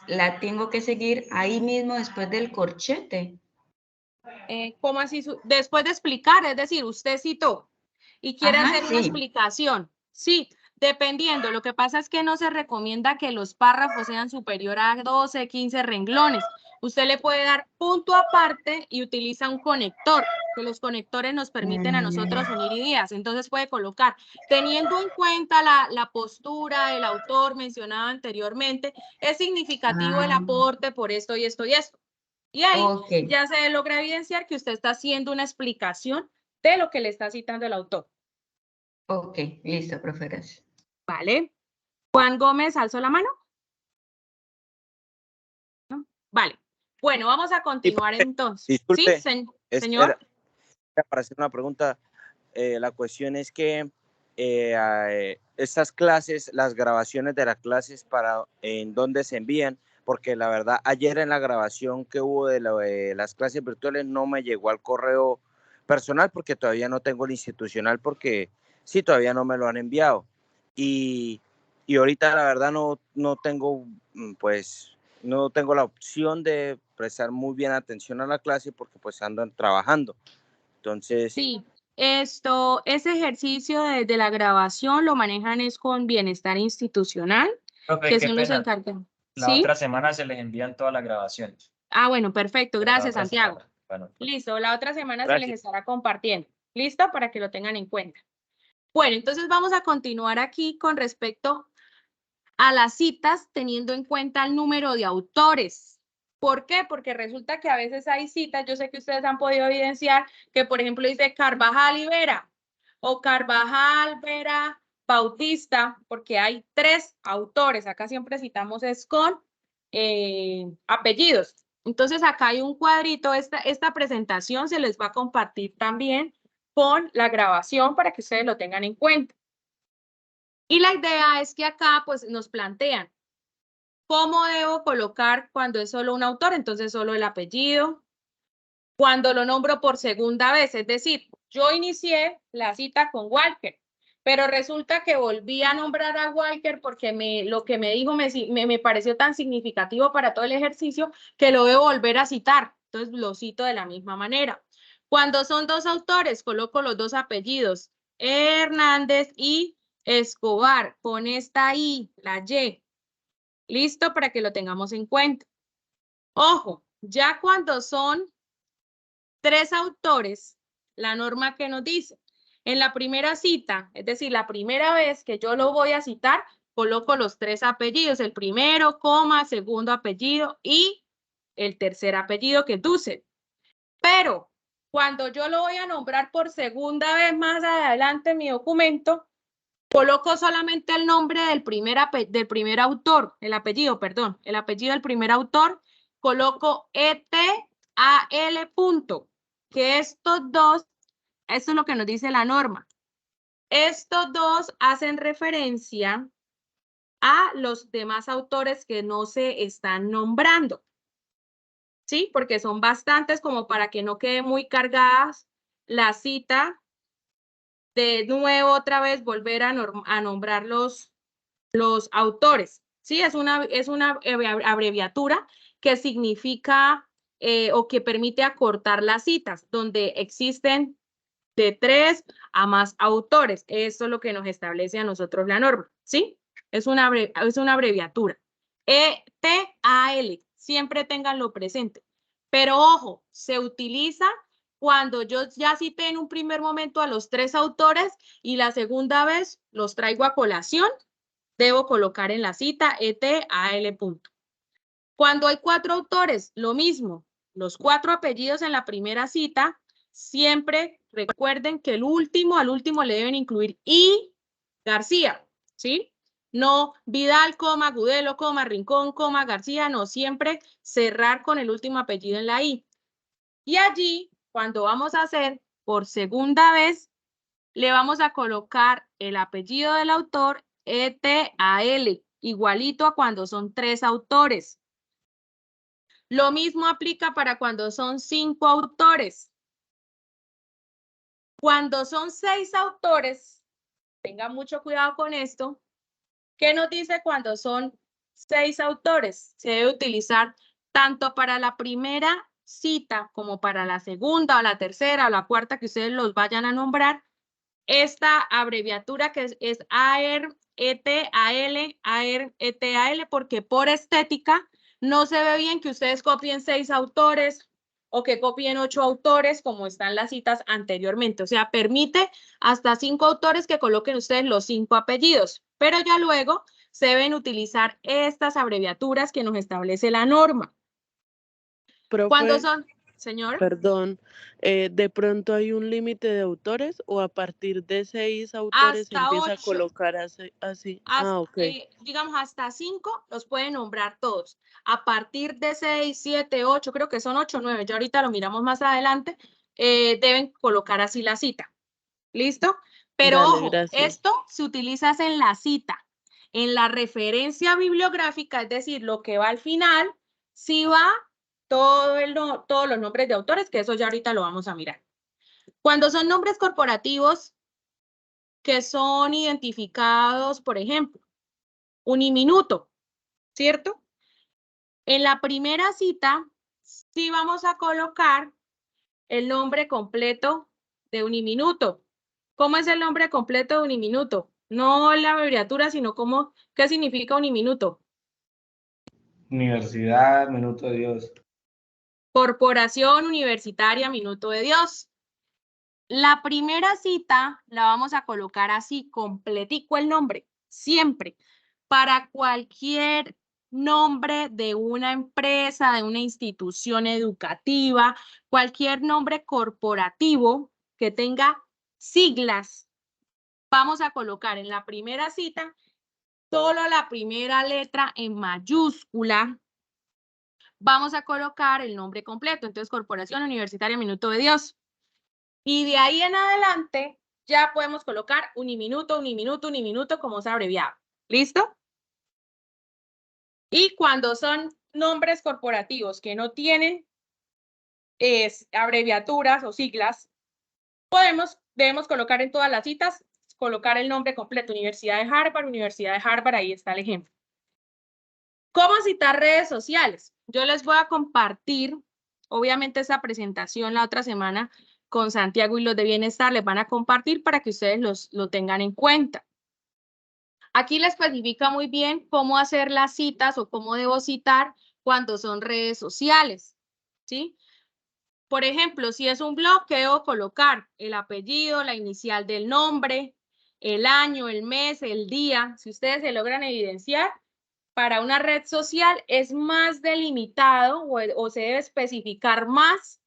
la tengo que seguir ahí mismo después del corchete. ¿Cómo así? Después de explicar, es decir, usted citó y quiere Ajá, hacer una sí. explicación. Sí, dependiendo. Lo que pasa es que no se recomienda que los párrafos sean superior a 12, 15 renglones. Usted le puede dar punto aparte y utiliza un conector, que los conectores nos permiten a nosotros unir ideas. Entonces puede colocar, teniendo en cuenta la postura del autor mencionado anteriormente, es significativo el aporte por esto y esto y esto. Y ahí ya se logra evidenciar que usted está haciendo una explicación de lo que le está citando el autor. Ok, listo, profe, gracias. Vale. Juan Gómez, ¿alzó la mano? ¿No? Vale. Bueno, vamos a continuar entonces. Disculpe, ¿Sí, señor? Para hacer una pregunta, la cuestión es que estas clases, las grabaciones de las clases, ¿en dónde se envían? Porque la verdad, ayer en la grabación que hubo de las clases virtuales no me llegó al correo personal porque todavía no tengo el institucional porque sí, todavía no me lo han enviado. Y ahorita la verdad no tengo, pues, no tengo la opción de prestar muy bien atención a la clase porque pues andan trabajando. Entonces, sí, ese ejercicio de la grabación lo manejan es con Bienestar Institucional, Profe, que qué son los pena. encargados. La ¿Sí? otra semana se les envían todas las grabaciones. Ah, bueno, perfecto. Pero la Gracias, otra Santiago. semana. Bueno, pues. Listo, la otra semana se les gracias. estará compartiendo. ¿Listo? Para que lo tengan en cuenta. Bueno, entonces vamos a continuar aquí con respecto a las citas teniendo en cuenta el número de autores. ¿Por qué? Porque resulta que a veces hay citas, yo sé que ustedes han podido evidenciar que, por ejemplo, dice Carvajal y Vera o Carvajal, Vera, Bautista, porque hay 3 autores. Acá siempre citamos es con apellidos. Entonces acá hay un cuadrito, esta presentación se les va a compartir también con la grabación para que ustedes lo tengan en cuenta. Y la idea es que acá pues nos plantean cómo debo colocar cuando es solo un autor, entonces solo el apellido. Cuando lo nombro por segunda vez, es decir, yo inicié la cita con Walker, pero resulta que volví a nombrar a Walker porque lo que me dijo me pareció tan significativo para todo el ejercicio que lo debo volver a citar. Entonces lo cito de la misma manera. Cuando son 2 autores, coloco los 2 apellidos, Hernández y Escobar, con esta I, la Y. Listo para que lo tengamos en cuenta. Ojo, ya cuando son 3 autores, la norma que nos dice, en la primera cita, es decir, la primera vez que yo lo voy a citar, coloco los 3 apellidos, el primero, coma, segundo apellido y el tercer apellido que es Dussel. Pero cuando yo lo voy a nombrar por segunda vez más adelante en mi documento, coloco solamente el nombre del primer autor, el apellido del primer autor, coloco ETAL punto, que estos 2, esto es lo que nos dice la norma, estos 2 hacen referencia a los demás autores que no se están nombrando, ¿sí? Porque son bastantes como para que no quede muy cargadas la cita de nuevo otra vez volver a nombrar los autores. Sí, es una abreviatura que significa o que permite acortar las citas, donde existen de 3 a más autores. Esto es lo que nos establece a nosotros la norma, ¿sí? Es una abreviatura. ETAL, siempre ténganlo presente. Pero ojo, se utiliza cuando yo ya cité en un primer momento a los 3 autores y la segunda vez los traigo a colación, debo colocar en la cita ETAL punto. Cuando hay 4 autores, lo mismo, los 4 apellidos en la primera cita, siempre recuerden que al último le deben incluir I García, ¿sí? No Vidal, Gudelo, Rincón, García, no, siempre cerrar con el último apellido en la I. Y allí, cuando vamos a hacer por segunda vez, le vamos a colocar el apellido del autor, ETAL, igualito a cuando son 3 autores. Lo mismo aplica para cuando son 5 autores. Cuando son 6 autores, tengan mucho cuidado con esto. ¿Qué nos dice cuando son 6 autores? Se debe utilizar tanto para la primera cita como para la segunda o la tercera o la cuarta que ustedes los vayan a nombrar. Esta abreviatura que es AR, ETAL, AR, ETAL, porque por estética no se ve bien que ustedes copien 6 autores o que copien 8 autores como están las citas anteriormente. O sea, permite hasta 5 autores que coloquen ustedes los 5 apellidos, pero ya luego se deben utilizar estas abreviaturas que nos establece la norma. Profe, ¿Cuándo son, señor? Perdón, ¿de pronto hay un límite de autores o a partir de 6 autores se Hasta empieza 8. a colocar así? Ok. Digamos, hasta 5 los pueden nombrar todos. A partir de 6, 7, 8, creo que son 8, 9, ya ahorita lo miramos más adelante, deben colocar así la cita. ¿Listo? Pero Dale, ojo, gracias. esto se utiliza en la cita. En la referencia bibliográfica, es decir, lo que va al final, sí va todos los nombres de autores, que eso ya ahorita lo vamos a mirar. Cuando son nombres corporativos que son identificados, por ejemplo, Uniminuto, ¿cierto? En la primera cita, sí vamos a colocar el nombre completo de Uniminuto. ¿Cómo es el nombre completo de Uniminuto? No la abreviatura, sino ¿qué significa Uniminuto? Universidad, Minuto de Dios. Corporación Universitaria Minuto de Dios. La primera cita la vamos a colocar así, completico el nombre, siempre. Para cualquier nombre de una empresa, de una institución educativa, cualquier nombre corporativo que tenga siglas, vamos a colocar en la primera cita solo la primera letra en mayúscula. Vamos a colocar el nombre completo, entonces Corporación Universitaria Minuto de Dios. Y de ahí en adelante ya podemos colocar Uniminuto, como es abreviado. ¿Listo? Y cuando son nombres corporativos que no tienen abreviaturas o siglas, debemos colocar en todas las citas, colocar el nombre completo, Universidad de Harvard, ahí está el ejemplo. ¿Cómo citar redes sociales? Yo les voy a compartir, obviamente, esa presentación la otra semana con Santiago y los de Bienestar, les van a compartir para que ustedes lo tengan en cuenta. Aquí les especifica muy bien cómo hacer las citas o cómo debo citar cuando son redes sociales, ¿sí? Por ejemplo, si es un blog, ¿qué debo colocar? El apellido, la inicial del nombre, el año, el mes, el día. Si ustedes se logran evidenciar, para una red social es más delimitado o se debe especificar más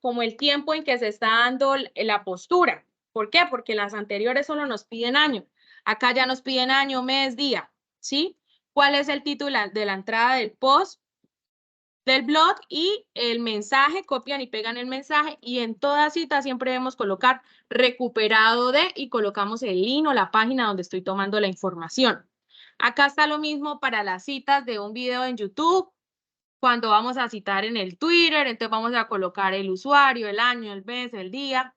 como el tiempo en que se está dando la postura. ¿Por qué? Porque las anteriores solo nos piden año. Acá ya nos piden año, mes, día, ¿sí? ¿Cuál es el título de la entrada del post del blog? Y el mensaje, copian y pegan el mensaje, y en toda cita siempre debemos colocar recuperado de y colocamos el link o la página donde estoy tomando la información. Acá está lo mismo para las citas de un video en YouTube. Cuando vamos a citar en el Twitter, entonces vamos a colocar el usuario, el año, el mes, el día.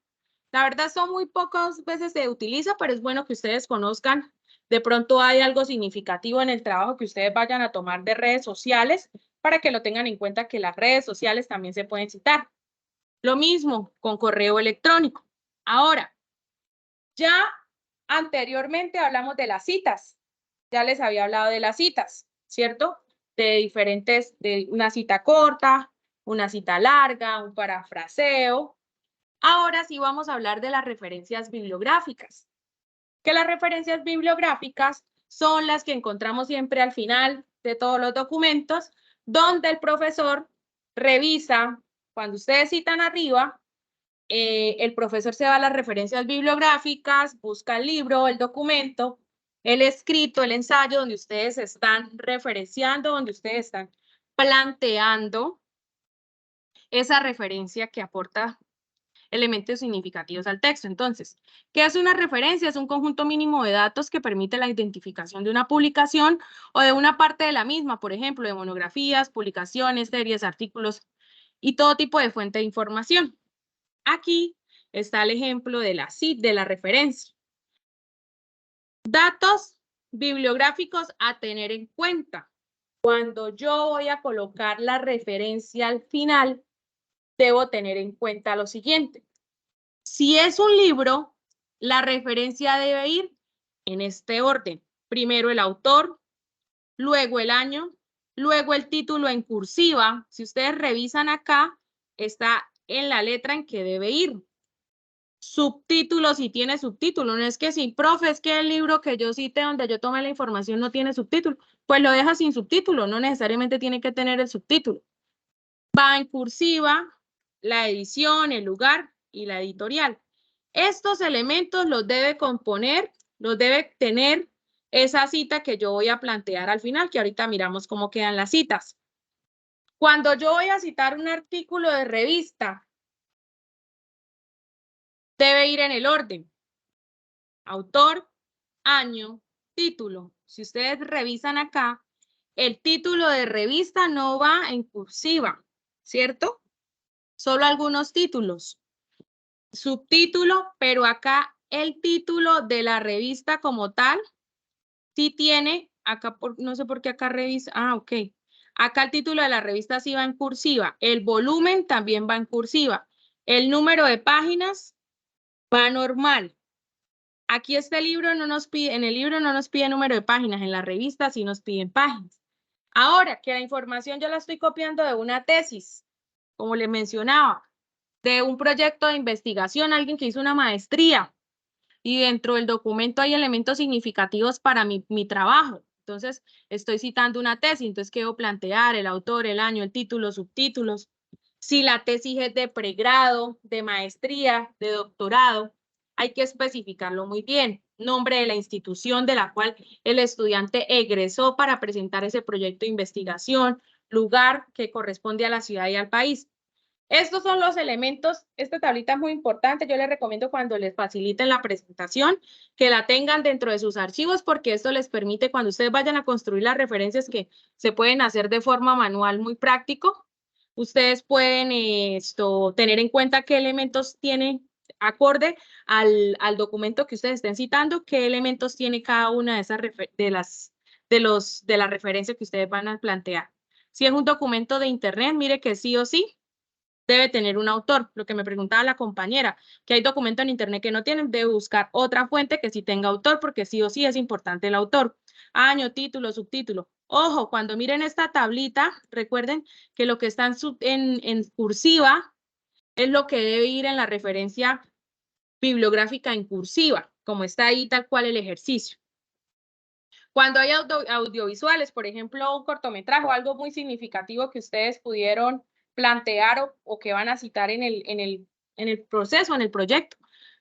La verdad son muy pocas veces se utiliza, pero es bueno que ustedes conozcan. De pronto hay algo significativo en el trabajo que ustedes vayan a tomar de redes sociales para que lo tengan en cuenta que las redes sociales también se pueden citar. Lo mismo con correo electrónico. Ahora, ya anteriormente hablamos de las citas. Ya les había hablado de las citas, ¿cierto? De diferentes, de una cita corta, una cita larga, un parafraseo. Ahora sí vamos a hablar de las referencias bibliográficas. Que las referencias bibliográficas son las que encontramos siempre al final de todos los documentos, donde el profesor revisa, cuando ustedes citan arriba, el profesor se va a las referencias bibliográficas, busca el libro, el documento, el escrito, el ensayo, donde ustedes están referenciando, donde ustedes están planteando esa referencia que aporta elementos significativos al texto. Entonces, ¿qué es una referencia? Es un conjunto mínimo de datos que permite la identificación de una publicación o de una parte de la misma, por ejemplo, de monografías, publicaciones, series, artículos y todo tipo de fuente de información. Aquí está el ejemplo de la referencia. Datos bibliográficos a tener en cuenta. Cuando yo voy a colocar la referencia al final, debo tener en cuenta lo siguiente. Si es un libro, la referencia debe ir en este orden. Primero el autor, luego el año, luego el título en cursiva. Si ustedes revisan acá, está en la letra en que debe ir. Subtítulo, si tiene subtítulo. No es que sí, profe, es que el libro que yo cité donde yo tomé la información no tiene subtítulo. Pues lo deja sin subtítulo, no necesariamente tiene que tener el subtítulo. Va en cursiva, la edición, el lugar y la editorial. Estos elementos los debe componer, los debe tener esa cita que yo voy a plantear al final, que ahorita miramos cómo quedan las citas. Cuando yo voy a citar un artículo de revista, debe ir en el orden. Autor, año, título. Si ustedes revisan acá, el título de revista no va en cursiva, ¿cierto? Solo algunos títulos. Subtítulo, pero acá el título de la revista como tal, sí tiene, acá no sé por qué acá revisa, ok. Acá el título de la revista sí va en cursiva. El volumen también va en cursiva. El número de páginas va normal. Aquí este libro no nos pide, en el libro no nos pide número de páginas, en la revista sí nos piden páginas. Ahora que la información yo la estoy copiando de una tesis, como les mencionaba, de un proyecto de investigación, alguien que hizo una maestría, y dentro del documento hay elementos significativos para mi trabajo. Entonces, estoy citando una tesis, entonces quiero plantear el autor, el año, el título, subtítulos. Si la tesis es de pregrado, de maestría, de doctorado, hay que especificarlo muy bien. Nombre de la institución de la cual el estudiante egresó para presentar ese proyecto de investigación, lugar que corresponde a la ciudad y al país. Estos son los elementos, esta tablita es muy importante, yo les recomiendo cuando les faciliten la presentación que la tengan dentro de sus archivos porque esto les permite cuando ustedes vayan a construir las referencias que se pueden hacer de forma manual muy práctico, ustedes pueden tener en cuenta qué elementos tiene acorde al documento que ustedes estén citando, qué elementos tiene cada una de esas de las referencias que ustedes van a plantear. Si es un documento de internet, mire que sí o sí debe tener un autor. Lo que me preguntaba la compañera, que hay documentos en internet que no tienen, debe buscar otra fuente que sí tenga autor, porque sí o sí es importante el autor. Año, título, subtítulo. Ojo, cuando miren esta tablita, recuerden que lo que está en cursiva es lo que debe ir en la referencia bibliográfica en cursiva, como está ahí tal cual el ejercicio. Cuando hay audiovisuales, por ejemplo, un cortometraje o algo muy significativo que ustedes pudieron plantear o que van a citar en el proceso, en el proyecto,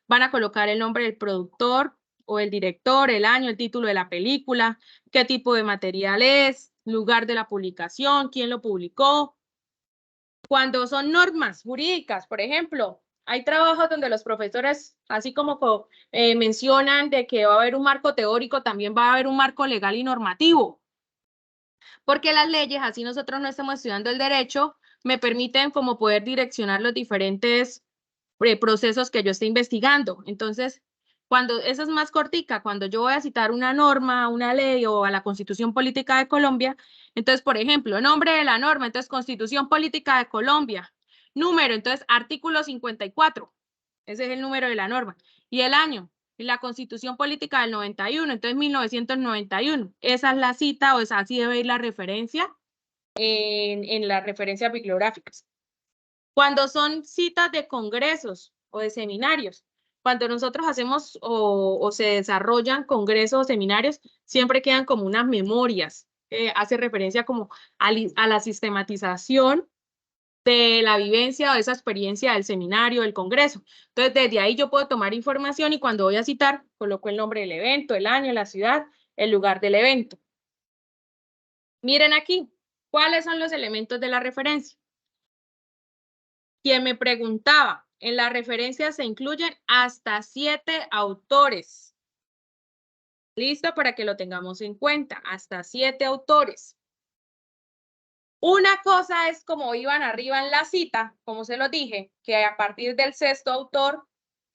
van a colocar el nombre del productor o el director, el año, el título de la película, qué tipo de material es, lugar de la publicación, quién lo publicó. Cuando son normas jurídicas, por ejemplo, hay trabajos donde los profesores, así como mencionan de que va a haber un marco teórico, también va a haber un marco legal y normativo. Porque las leyes, así nosotros no estamos estudiando el derecho, me permiten como poder direccionar los diferentes procesos que yo esté investigando. Entonces, cuando esa es más cortica, cuando yo voy a citar una norma, una ley o a la Constitución Política de Colombia, entonces, por ejemplo, nombre de la norma, entonces Constitución Política de Colombia, número, entonces artículo 54, ese es el número de la norma, y el año, y la Constitución Política del 91, entonces 1991, esa es la cita o esa así debe ir la referencia en las referencias bibliográficas. Cuando son citas de congresos o de seminarios, cuando nosotros hacemos o se desarrollan congresos o seminarios, siempre quedan como unas memorias, hace referencia como a la sistematización de la vivencia o esa experiencia del seminario, del congreso. Entonces, desde ahí yo puedo tomar información y cuando voy a citar, coloco el nombre del evento, el año, la ciudad, el lugar del evento. Miren aquí, ¿cuáles son los elementos de la referencia? Quien me preguntaba, en la referencia se incluyen hasta 7 autores. Listo, para que lo tengamos en cuenta, hasta 7 autores. Una cosa es como iban arriba en la cita, como se lo dije, que a partir del 6º autor,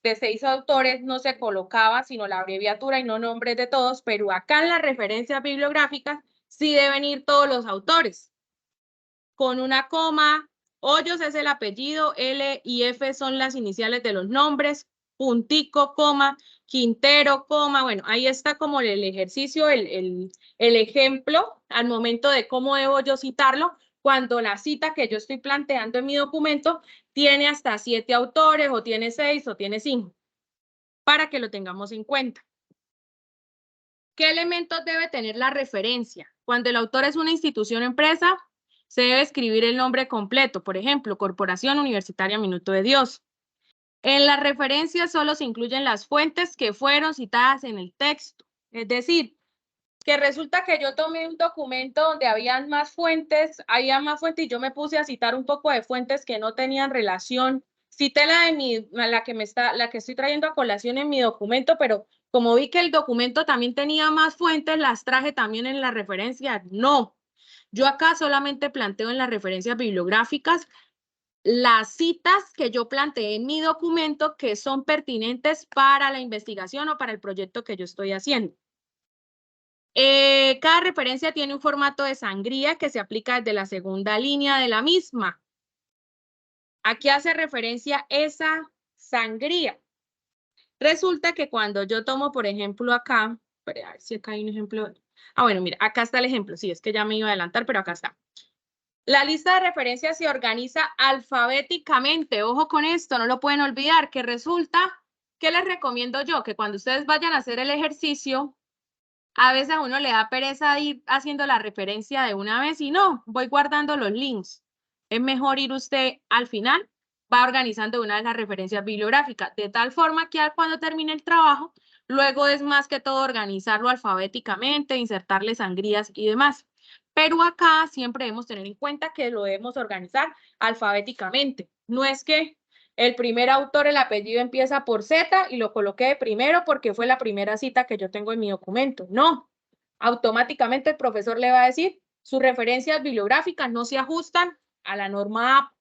de 6 autores no se colocaba sino la abreviatura y no nombres de todos, pero acá en las referencias bibliográficas sí deben ir todos los autores, con una coma. Hoyos es el apellido, L y F son las iniciales de los nombres, puntico, coma, Quintero, coma. Bueno, ahí está como el ejercicio, el ejemplo al momento de cómo debo yo citarlo, cuando la cita que yo estoy planteando en mi documento tiene hasta 7 autores, o tiene 6, o tiene 5, para que lo tengamos en cuenta. ¿Qué elementos debe tener la referencia? Cuando el autor es una institución o empresa, se debe escribir el nombre completo, por ejemplo, Corporación Universitaria Minuto de Dios. En las referencias solo se incluyen las fuentes que fueron citadas en el texto. Es decir, que resulta que yo tomé un documento donde habían más fuentes, y yo me puse a citar un poco de fuentes que no tenían relación. Cité la que estoy trayendo a colación en mi documento, pero como vi que el documento también tenía más fuentes, las traje también en la referencia. No. Yo acá solamente planteo en las referencias bibliográficas las citas que yo planteé en mi documento que son pertinentes para la investigación o para el proyecto que yo estoy haciendo. Cada referencia tiene un formato de sangría que se aplica desde la segunda línea de la misma. Aquí hace referencia esa sangría. Resulta que cuando yo tomo, por ejemplo, acá, a ver si acá hay un ejemplo. Bueno, mira, acá está el ejemplo. Sí, es que ya me iba a adelantar, pero acá está. La lista de referencias se organiza alfabéticamente. Ojo con esto, no lo pueden olvidar, que resulta, ¿qué les recomiendo yo? Que cuando ustedes vayan a hacer el ejercicio, a veces a uno le da pereza ir haciendo la referencia de una vez y no, voy guardando los links. Es mejor ir usted al final, va organizando una de las referencias bibliográficas, de tal forma que cuando termine el trabajo, luego es más que todo organizarlo alfabéticamente, insertarle sangrías y demás. Pero acá siempre debemos tener en cuenta que lo debemos organizar alfabéticamente. No es que el primer autor, el apellido empieza por Z y lo coloqué de primero porque fue la primera cita que yo tengo en mi documento. No, automáticamente el profesor le va a decir, sus referencias bibliográficas no se ajustan a la norma AP.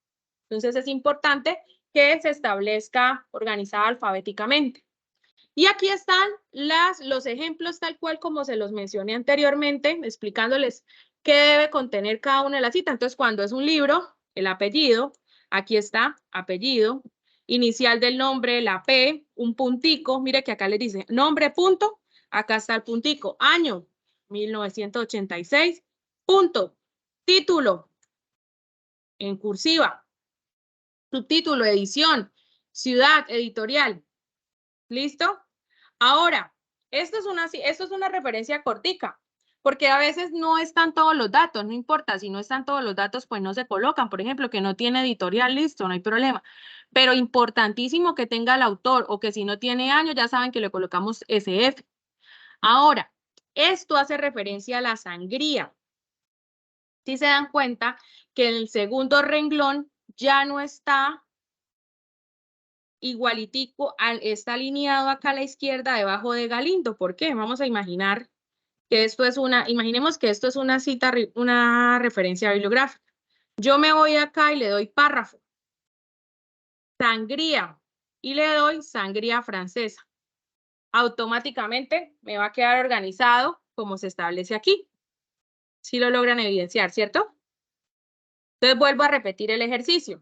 Entonces es importante que se establezca organizada alfabéticamente. Y aquí están los ejemplos tal cual como se los mencioné anteriormente, explicándoles qué debe contener cada una de las citas. Entonces, cuando es un libro, el apellido, aquí está, apellido, inicial del nombre, la P, un puntico, mire que acá les dice nombre, punto, acá está el puntico, año, 1986, punto, título, en cursiva, subtítulo, edición, ciudad, editorial, ¿listo? Ahora, esto es una referencia cortica, porque a veces no están todos los datos, no importa, si no están todos los datos, pues no se colocan. Por ejemplo, que no tiene editorial, listo, no hay problema. Pero importantísimo que tenga el autor, o que si no tiene año, ya saben que le colocamos SF. Ahora, esto hace referencia a la sangría. Si se dan cuenta que en el segundo renglón ya no está igualitico, está alineado acá a la izquierda debajo de Galindo. ¿Por qué? Vamos a imaginar que esto es imaginemos que esto es una cita, una referencia bibliográfica. Yo me voy acá y le doy párrafo. Sangría. y le doy sangría francesa. Automáticamente me va a quedar organizado como se establece aquí. Si lo logran evidenciar, ¿cierto? Entonces vuelvo a repetir el ejercicio.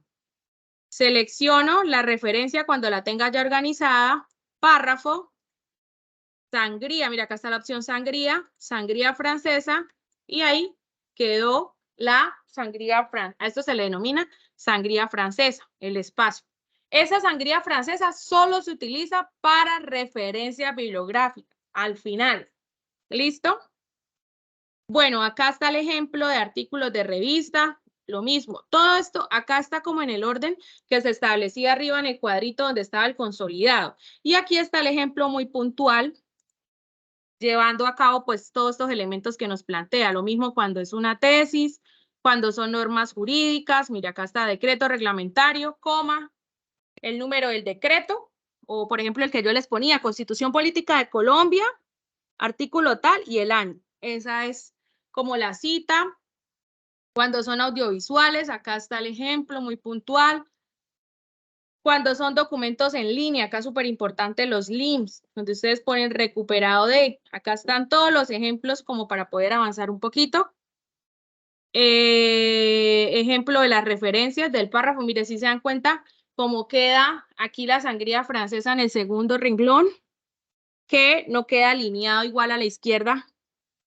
Selecciono la referencia cuando la tenga ya organizada, párrafo, sangría, mira acá está la opción sangría, sangría francesa, y ahí quedó la sangría francesa. A esto se le denomina sangría francesa, el espacio. Esa sangría francesa solo se utiliza para referencia bibliográfica, al final. ¿Listo? Bueno, acá está el ejemplo de artículos de revista, lo mismo. Todo esto acá está como en el orden que se establecía arriba en el cuadrito donde estaba el consolidado. Y aquí está el ejemplo muy puntual, llevando a cabo pues todos estos elementos que nos plantea. Lo mismo cuando es una tesis, cuando son normas jurídicas, mira acá está decreto reglamentario, coma, el número del decreto, o por ejemplo el que yo les ponía, Constitución Política de Colombia, artículo tal y el año. Esa es como la cita. Cuando son audiovisuales, acá está el ejemplo muy puntual. Cuando son documentos en línea, acá súper importante los links, donde ustedes ponen recuperado de. Acá están todos los ejemplos como para poder avanzar un poquito. Ejemplo de las referencias del párrafo. Mire, si se dan cuenta cómo queda aquí la sangría francesa en el segundo renglón, que no queda alineado igual a la izquierda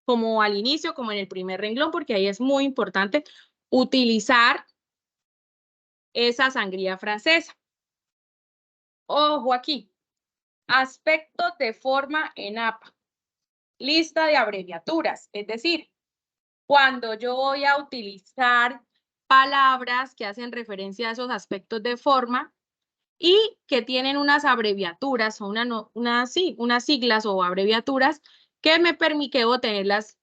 como al inicio, como en el primer renglón, porque ahí es muy importante utilizar esa sangría francesa. Ojo aquí, aspectos de forma en APA, lista de abreviaturas, es decir, cuando yo voy a utilizar palabras que hacen referencia a esos aspectos de forma y que tienen unas abreviaturas o unas siglas o abreviaturas que me permiten tenerlas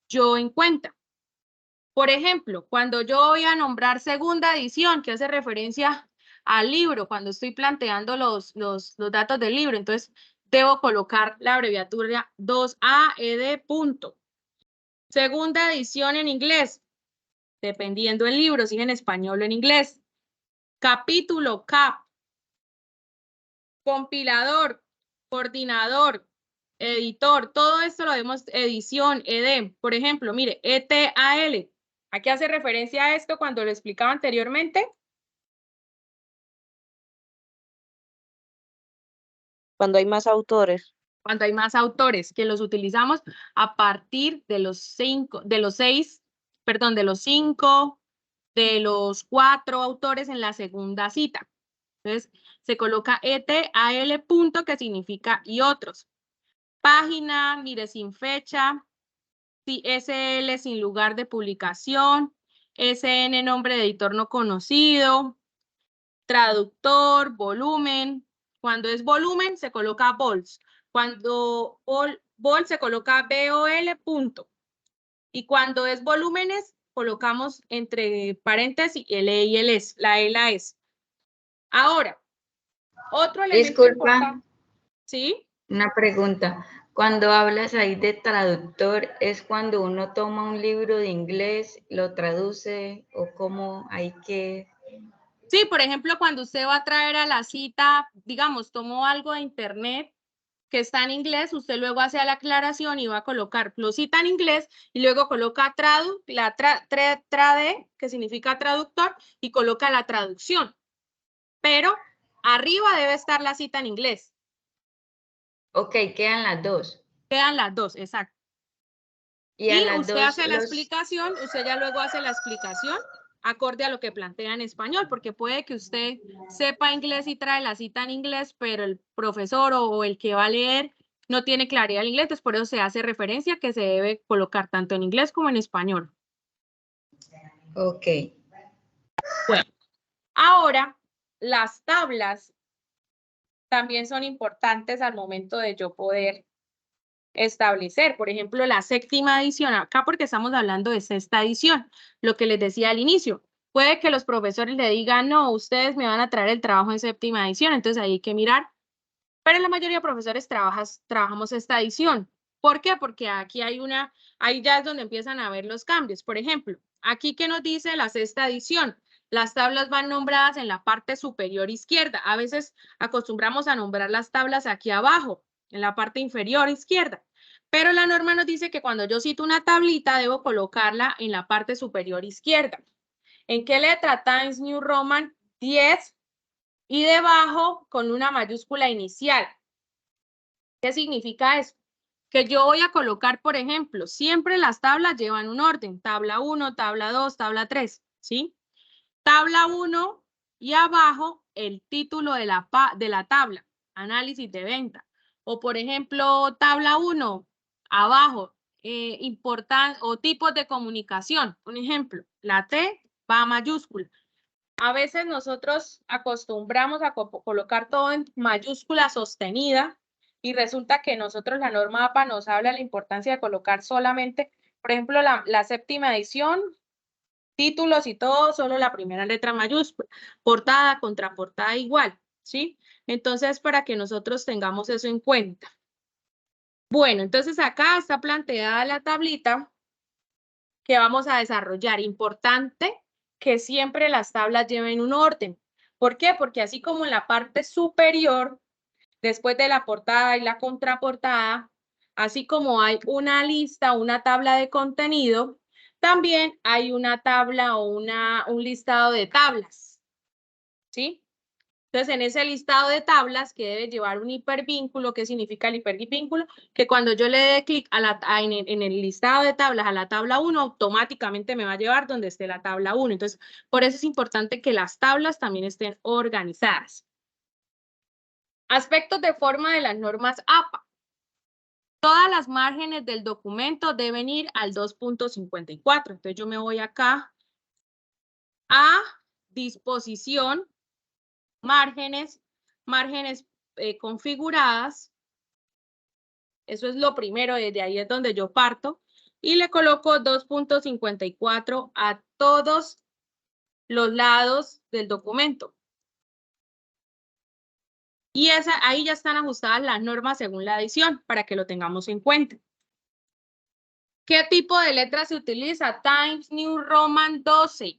yo en cuenta. Por ejemplo, cuando yo voy a nombrar segunda edición, que hace referencia al libro, cuando estoy planteando los datos del libro, entonces debo colocar la abreviatura 2AED punto. Segunda edición en inglés, dependiendo del libro, si es en español o en inglés. Capítulo, CAP. Compilador, coordinador, editor, todo esto lo vemos edición, ED. Por ejemplo, mire, ETAL. ¿A qué hace referencia a esto cuando lo explicaba anteriormente? Cuando hay más autores. Cuando hay más autores, que los utilizamos a partir de los 5, de los 4 autores en la segunda cita. Entonces, se coloca ETAL punto, que significa y otros. Página, mire, sin fecha, SL sin lugar de publicación, SN nombre de editor no conocido, traductor, volumen. Cuando es volumen se coloca vols. Cuando vol se coloca BOL punto. Y cuando es volúmenes colocamos entre paréntesis el E y el S, la E y la S. Ahora, otro elemento importante. ¿Sí? Una pregunta. Cuando hablas ahí de traductor, ¿es cuando uno toma un libro de inglés, lo traduce o cómo hay que...? Sí, por ejemplo, cuando usted va a traer a la cita, digamos, tomó algo de internet que está en inglés, usted luego hace la aclaración y va a colocar, lo cita en inglés y luego coloca trade, que significa traductor, y coloca la traducción. Pero arriba debe estar la cita en inglés. Ok, quedan las dos. Quedan las dos, exacto. Y usted hace la explicación, usted ya luego hace la explicación acorde a lo que plantea en español, porque puede que usted sepa inglés y trae la cita en inglés, pero el profesor o el que va a leer no tiene claridad en inglés, entonces por eso se hace referencia que se debe colocar tanto en inglés como en español. Ok. Bueno, ahora las tablas también son importantes al momento de yo poder establecer, por ejemplo, la séptima edición, acá porque estamos hablando de sexta edición, lo que les decía al inicio, puede que los profesores le digan, no, ustedes me van a traer el trabajo en séptima edición, entonces ahí hay que mirar, pero la mayoría de profesores trabajamos esta edición. ¿Por qué? Porque aquí ahí ya es donde empiezan a ver los cambios. Por ejemplo, aquí que nos dice la sexta edición, las tablas van nombradas en la parte superior izquierda. A veces acostumbramos a nombrar las tablas aquí abajo, en la parte inferior izquierda. Pero la norma nos dice que cuando yo cito una tablita, debo colocarla en la parte superior izquierda. ¿En qué letra? Times New Roman 10 y debajo con una mayúscula inicial. ¿Qué significa eso? Que yo voy a colocar, por ejemplo, siempre las tablas llevan un orden. Tabla 1, tabla 2, tabla 3, ¿sí? Tabla 1 y abajo el título de la tabla, análisis de venta. O por ejemplo, tabla 1, abajo, o tipos de comunicación. Un ejemplo, la T va a mayúscula. A veces nosotros acostumbramos a colocar todo en mayúscula sostenida y resulta que nosotros la norma APA nos habla de la importancia de colocar solamente, por ejemplo, la séptima edición, títulos y todo, solo la primera letra mayúscula, portada, contraportada igual, ¿sí? Entonces, para que nosotros tengamos eso en cuenta. Bueno, entonces acá está planteada la tablita que vamos a desarrollar. Importante que siempre las tablas lleven un orden. ¿Por qué? Porque así como en la parte superior, después de la portada y la contraportada, así como hay una lista, una tabla de contenido, también hay una tabla o un listado de tablas, ¿sí? Entonces, en ese listado de tablas que debe llevar un hipervínculo, ¿qué significa el hipervínculo? Que cuando yo le dé clic en el listado de tablas a la tabla 1, automáticamente me va a llevar donde esté la tabla 1. Entonces, por eso es importante que las tablas también estén organizadas. Aspectos de forma de las normas APA. Todas las márgenes del documento deben ir al 2.54. Entonces, yo me voy acá a disposición, márgenes configuradas. Eso es lo primero, desde ahí es donde yo parto. Y le coloco 2.54 a todos los lados del documento. Y ahí ya están ajustadas las normas según la edición, para que lo tengamos en cuenta. ¿Qué tipo de letra se utiliza? Times New Roman 12.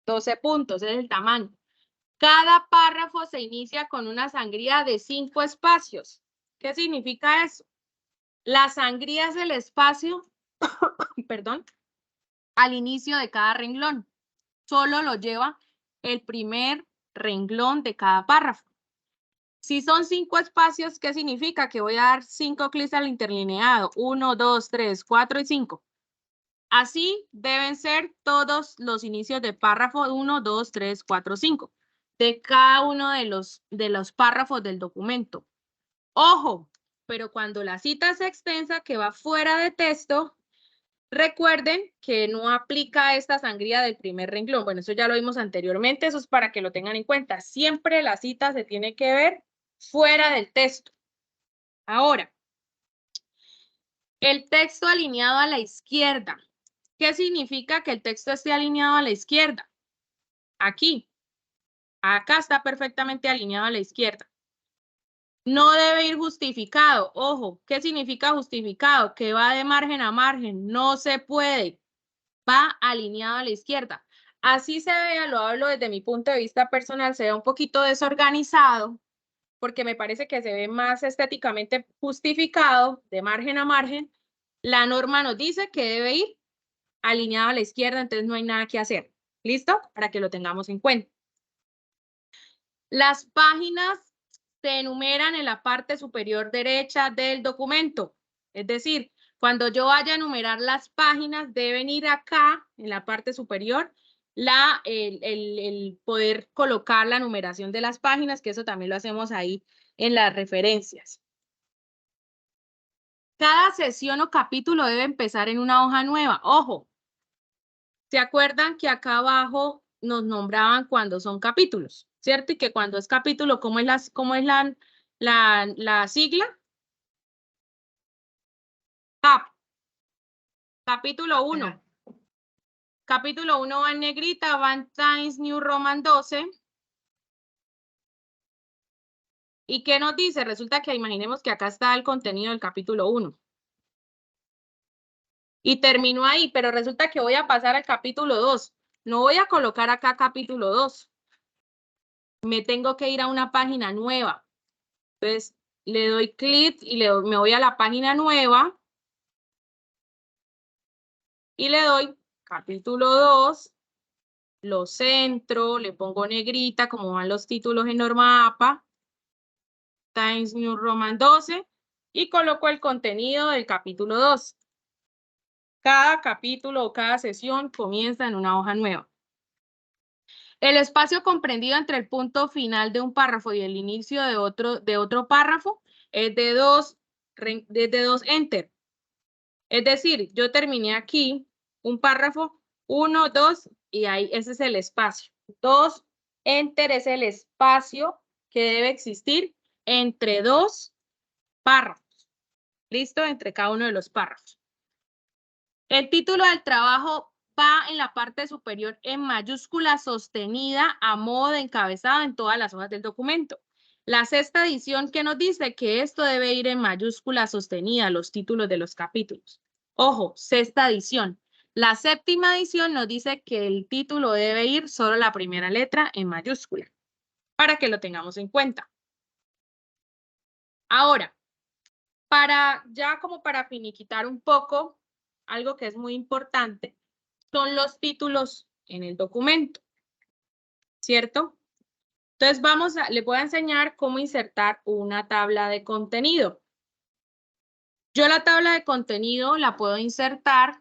12 puntos, es el tamaño. Cada párrafo se inicia con una sangría de 5 espacios. ¿Qué significa eso? La sangría es el espacio, perdón, al inicio de cada renglón. Solo lo lleva el primer renglón de cada párrafo. Si son 5 espacios, ¿qué significa? Que voy a dar 5 clics al interlineado. 1, 2, 3, 4 y 5. Así deben ser todos los inicios de párrafo 1, 2, 3, 4, 5. De cada uno de los párrafos del documento. Ojo, pero cuando la cita es extensa, que va fuera de texto, recuerden que no aplica esta sangría del primer renglón. Bueno, eso ya lo vimos anteriormente, eso es para que lo tengan en cuenta. Siempre la cita se tiene que ver fuera del texto. Ahora, el texto alineado a la izquierda. ¿Qué significa que el texto esté alineado a la izquierda? Aquí. Acá está perfectamente alineado a la izquierda. No debe ir justificado. Ojo, ¿qué significa justificado? Que va de margen a margen. No se puede. Va alineado a la izquierda. Así se vea, lo hablo desde mi punto de vista personal, se ve un poquito desorganizado, porque me parece que se ve más estéticamente justificado, de margen a margen. La norma nos dice que debe ir alineado a la izquierda, entonces no hay nada que hacer. ¿Listo? Para que lo tengamos en cuenta. Las páginas se enumeran en la parte superior derecha del documento. Es decir, cuando yo vaya a enumerar las páginas, deben ir acá, en la parte superior, el poder colocar la numeración de las páginas, que eso también lo hacemos ahí en las referencias. Cada sesión o capítulo debe empezar en una hoja nueva. Ojo, ¿se acuerdan que acá abajo nos nombraban cuando son capítulos? ¿Cierto? Y que cuando es capítulo, ¿cómo es la sigla? CAP. Capítulo 1. Capítulo 1 va en negrita, va en Times New Roman 12. ¿Y qué nos dice? Resulta que imaginemos que acá está el contenido del capítulo 1. Y termino ahí, pero resulta que voy a pasar al capítulo 2. no voy a colocar acá capítulo 2. Me tengo que ir a una página nueva. Entonces, le doy clic y me voy a la página nueva. Y le doy capítulo 2. Lo centro, le pongo negrita, como van los títulos en norma APA. Times New Roman 12. Y coloco el contenido del capítulo 2. Cada capítulo o cada sesión comienza en una hoja nueva. El espacio comprendido entre el punto final de un párrafo y el inicio de otro párrafo es de 2 enter. Es decir, yo terminé aquí un párrafo, 1, 2, y ahí ese es el espacio. 2 enter es el espacio que debe existir entre 2 párrafos. ¿Listo? Entre cada uno de los párrafos. El título del trabajo va en la parte superior en mayúscula sostenida a modo de encabezado en todas las hojas del documento. La sexta edición que nos dice que esto debe ir en mayúscula sostenida, los títulos de los capítulos. Ojo, sexta edición. La séptima edición nos dice que el título debe ir solo la primera letra en mayúscula, para que lo tengamos en cuenta. Ahora, para finiquitar un poco, algo que es muy importante, son los títulos en el documento, ¿cierto? Entonces les voy a enseñar cómo insertar una tabla de contenido. Yo la tabla de contenido la puedo insertar.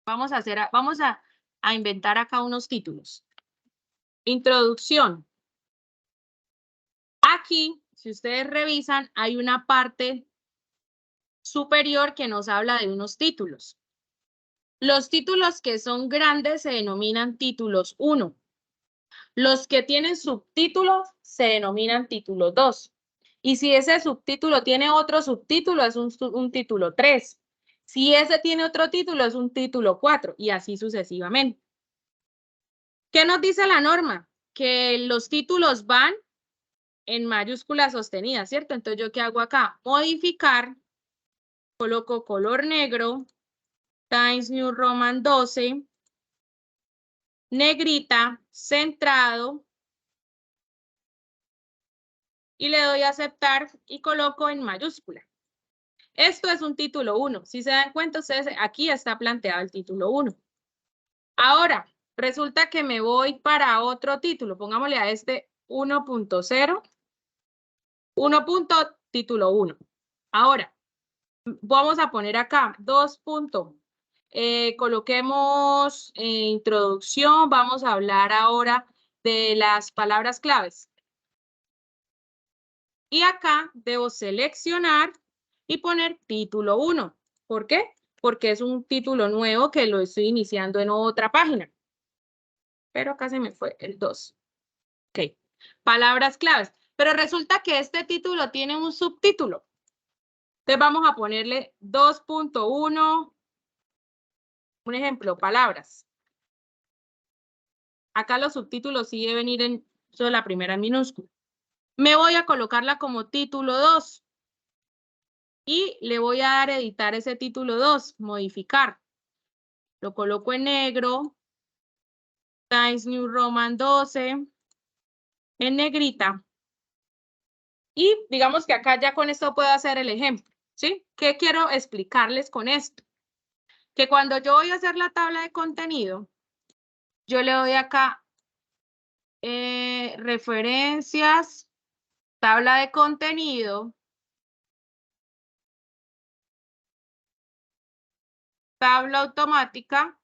Vamos a inventar acá unos títulos. Introducción. Aquí, si ustedes revisan, hay una parte superior que nos habla de unos títulos. Los títulos que son grandes se denominan títulos 1. Los que tienen subtítulos se denominan títulos 2. Y si ese subtítulo tiene otro subtítulo, es un título 3. Si ese tiene otro título, es un título 4, y así sucesivamente. ¿Qué nos dice la norma? Que los títulos van en mayúscula sostenida, ¿cierto? Entonces, ¿yo qué hago acá? Modificar, coloco color negro, Times New Roman 12, negrita, centrado, y le doy a aceptar y coloco en mayúscula. Esto es un título 1. Si se dan cuenta, ustedes, aquí está planteado el título 1. Ahora, resulta que me voy para otro título. Pongámosle a este 1.0, título 1. Ahora, vamos a poner acá 2. Coloquemos introducción. Vamos a hablar ahora de las palabras claves. Y acá debo seleccionar y poner título 1. ¿Por qué? Porque es un título nuevo que lo estoy iniciando en otra página. Pero acá se me fue el 2. Ok. Palabras claves. Pero resulta que este título tiene un subtítulo. Entonces vamos a ponerle 2.1. Un ejemplo, palabras. Acá los subtítulos sí deben ir en solo la primera minúscula. Me voy a colocarla como título 2. Y le voy a dar a editar ese título 2, modificar. Lo coloco en negro. Times New Roman 12. En negrita. Y digamos que acá ya con esto puedo hacer el ejemplo, ¿sí? ¿Qué quiero explicarles con esto? Que cuando yo voy a hacer la tabla de contenido, yo le doy acá referencias, tabla de contenido, tabla automática,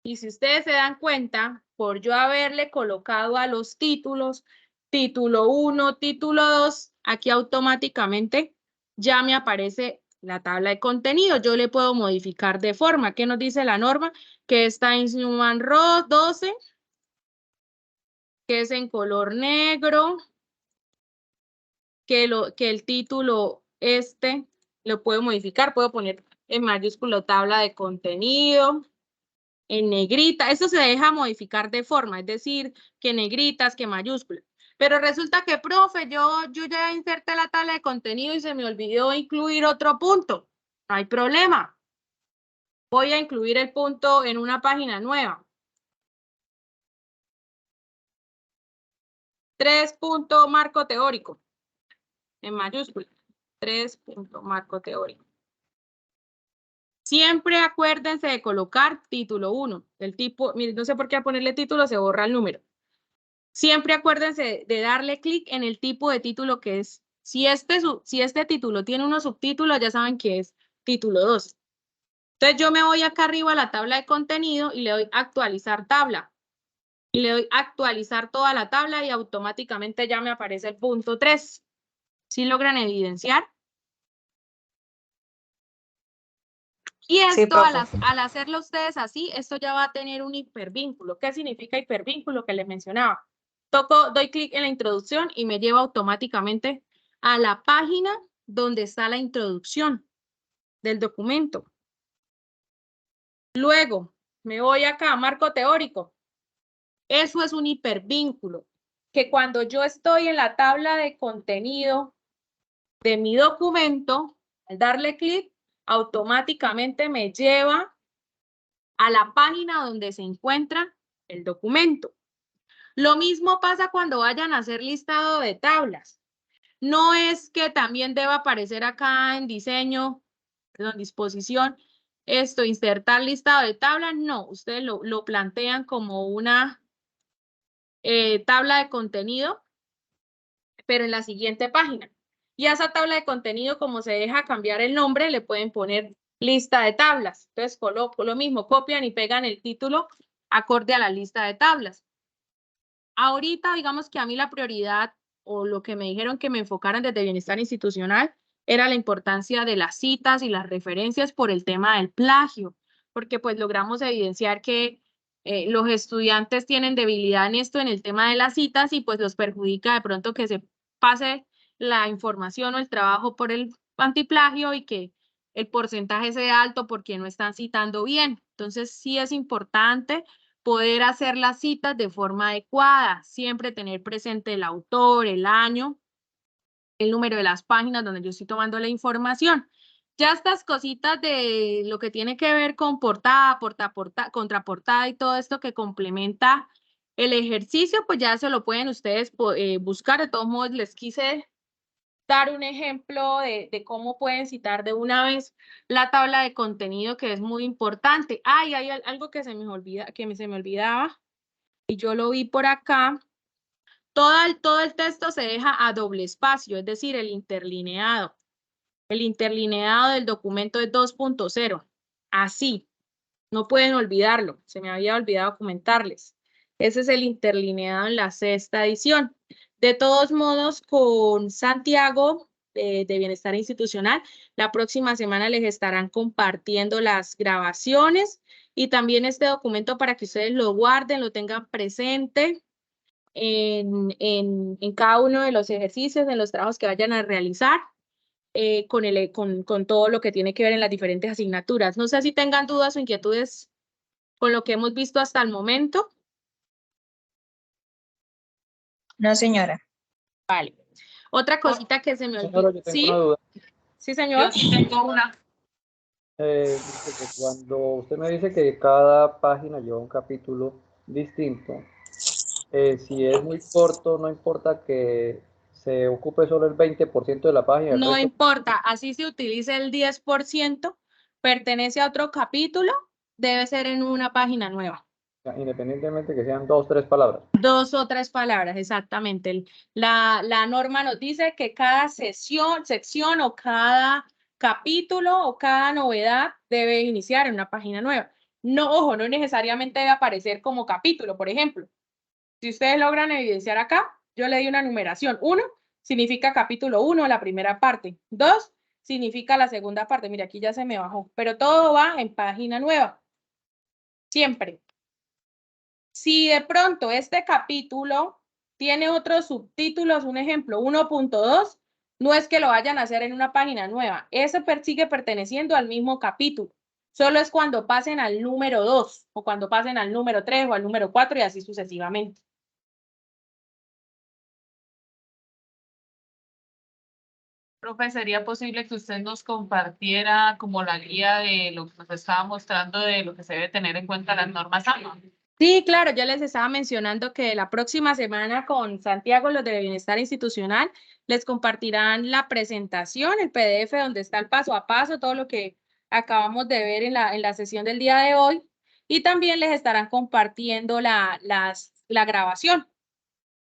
y si ustedes se dan cuenta, por yo haberle colocado a los títulos, título 1, título 2, aquí automáticamente ya me aparece la tabla de contenido. Yo le puedo modificar de forma. ¿Qué nos dice la norma? Que está en Newman Row 12, que es en color negro, que el título lo puedo modificar, puedo poner en mayúscula tabla de contenido, en negrita. Eso se deja modificar de forma, es decir, que negritas, que mayúsculas. Pero resulta que, profe, yo ya inserté la tabla de contenido y se me olvidó incluir otro punto. No hay problema. Voy a incluir el punto en una página nueva. 3 punto marco teórico, en mayúscula, 3 punto marco teórico. Siempre acuérdense de colocar título 1, del tipo, miren, no sé por qué a ponerle título se borra el número. Siempre acuérdense de darle clic en el tipo de título que es. Si este título tiene unos subtítulos, ya saben que es título 2. Entonces yo me voy acá arriba a la tabla de contenido y le doy actualizar tabla. Y le doy actualizar toda la tabla y automáticamente ya me aparece el punto 3. ¿Sí logran evidenciar? Y esto, al hacerlo ustedes así, esto ya va a tener un hipervínculo. ¿Qué significa hipervínculo que les mencionaba? Doy clic en la introducción y me lleva automáticamente a la página donde está la introducción del documento. Luego, me voy acá a marco teórico. Eso es un hipervínculo, que cuando yo estoy en la tabla de contenido de mi documento, al darle clic, automáticamente me lleva a la página donde se encuentra el documento. Lo mismo pasa cuando vayan a hacer listado de tablas. No es que también deba aparecer acá en diseño, en disposición, insertar listado de tablas. No, ustedes lo plantean como una tabla de contenido, pero en la siguiente página. Y a esa tabla de contenido, como se deja cambiar el nombre, le pueden poner lista de tablas. Entonces coloco lo mismo, copian y pegan el título acorde a la lista de tablas. Ahorita, digamos que a mí la prioridad o lo que me dijeron que me enfocaran desde bienestar institucional era la importancia de las citas y las referencias por el tema del plagio, porque pues logramos evidenciar que los estudiantes tienen debilidad en esto, en el tema de las citas, y pues los perjudica de pronto que se pase la información o el trabajo por el antiplagio y que el porcentaje sea alto porque no están citando bien. Entonces sí es importante poder hacer las citas de forma adecuada, siempre tener presente el autor, el año, el número de las páginas donde yo estoy tomando la información. Ya estas cositas de lo que tiene que ver con portada, contraportada y todo esto que complementa el ejercicio, pues ya se lo pueden ustedes buscar. De todos modos, les quise dar un ejemplo de cómo pueden citar de una vez la tabla de contenido, que es muy importante. Hay algo que se me olvidaba, y yo lo vi por acá. Todo el texto se deja a doble espacio, es decir, el interlineado. El interlineado del documento es 2.0. Así, no pueden olvidarlo. Se me había olvidado comentarles. Ese es el interlineado en la sexta edición. De todos modos, con Santiago de Bienestar Institucional, la próxima semana les estarán compartiendo las grabaciones y también este documento para que ustedes lo guarden, lo tengan presente en cada uno de los ejercicios, en los trabajos que vayan a realizar, con todo lo que tiene que ver en las diferentes asignaturas. No sé si tengan dudas o inquietudes con lo que hemos visto hasta el momento. No, señora. Vale. Otra cosita que se me olvidó. Señora, yo tengo una duda. Sí, señor. Yo sí tengo una. Cuando usted me dice que cada página lleva un capítulo distinto, si es muy corto, no importa que se ocupe solo el 20% de la página. No importa, así se utilice el 10%, pertenece a otro capítulo, debe ser en una página nueva. Independientemente que sean 2 o 3 palabras. 2 o 3 palabras, exactamente. La norma nos dice que cada sección o cada capítulo o cada novedad debe iniciar en una página nueva. No, ojo, no necesariamente debe aparecer como capítulo, por ejemplo. Si ustedes logran evidenciar acá, yo le di una numeración. 1 significa capítulo 1, la primera parte. 2 significa la segunda parte. Mira, aquí ya se me bajó, pero todo va en página nueva. Siempre. Si de pronto este capítulo tiene otros subtítulos, un ejemplo, 1.2, no es que lo vayan a hacer en una página nueva. Ese sigue perteneciendo al mismo capítulo. Solo es cuando pasen al número 2 o cuando pasen al número 3 o al número 4 y así sucesivamente. Profe, ¿sería posible que usted nos compartiera como la guía de lo que nos estaba mostrando de lo que se debe tener en cuenta las normas AMA? Sí, claro, yo les estaba mencionando que la próxima semana con Santiago, los de Bienestar Institucional, les compartirán la presentación, el PDF donde está el paso a paso, todo lo que acabamos de ver en la sesión del día de hoy, y también les estarán compartiendo la grabación.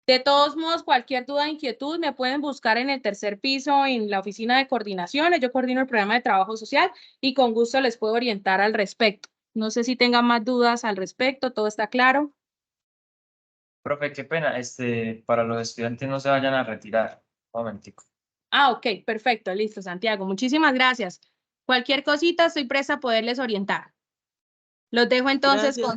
De todos modos, cualquier duda o inquietud me pueden buscar en el tercer piso en la oficina de coordinaciones. Yo coordino el programa de trabajo social y con gusto les puedo orientar al respecto. No sé si tengan más dudas al respecto, ¿todo está claro? Profe, qué pena, para los estudiantes no se vayan a retirar. Un momentico. Ah, ok, perfecto, listo, Santiago. Muchísimas gracias. Cualquier cosita, estoy presta a poderles orientar. Los dejo entonces Gracias. con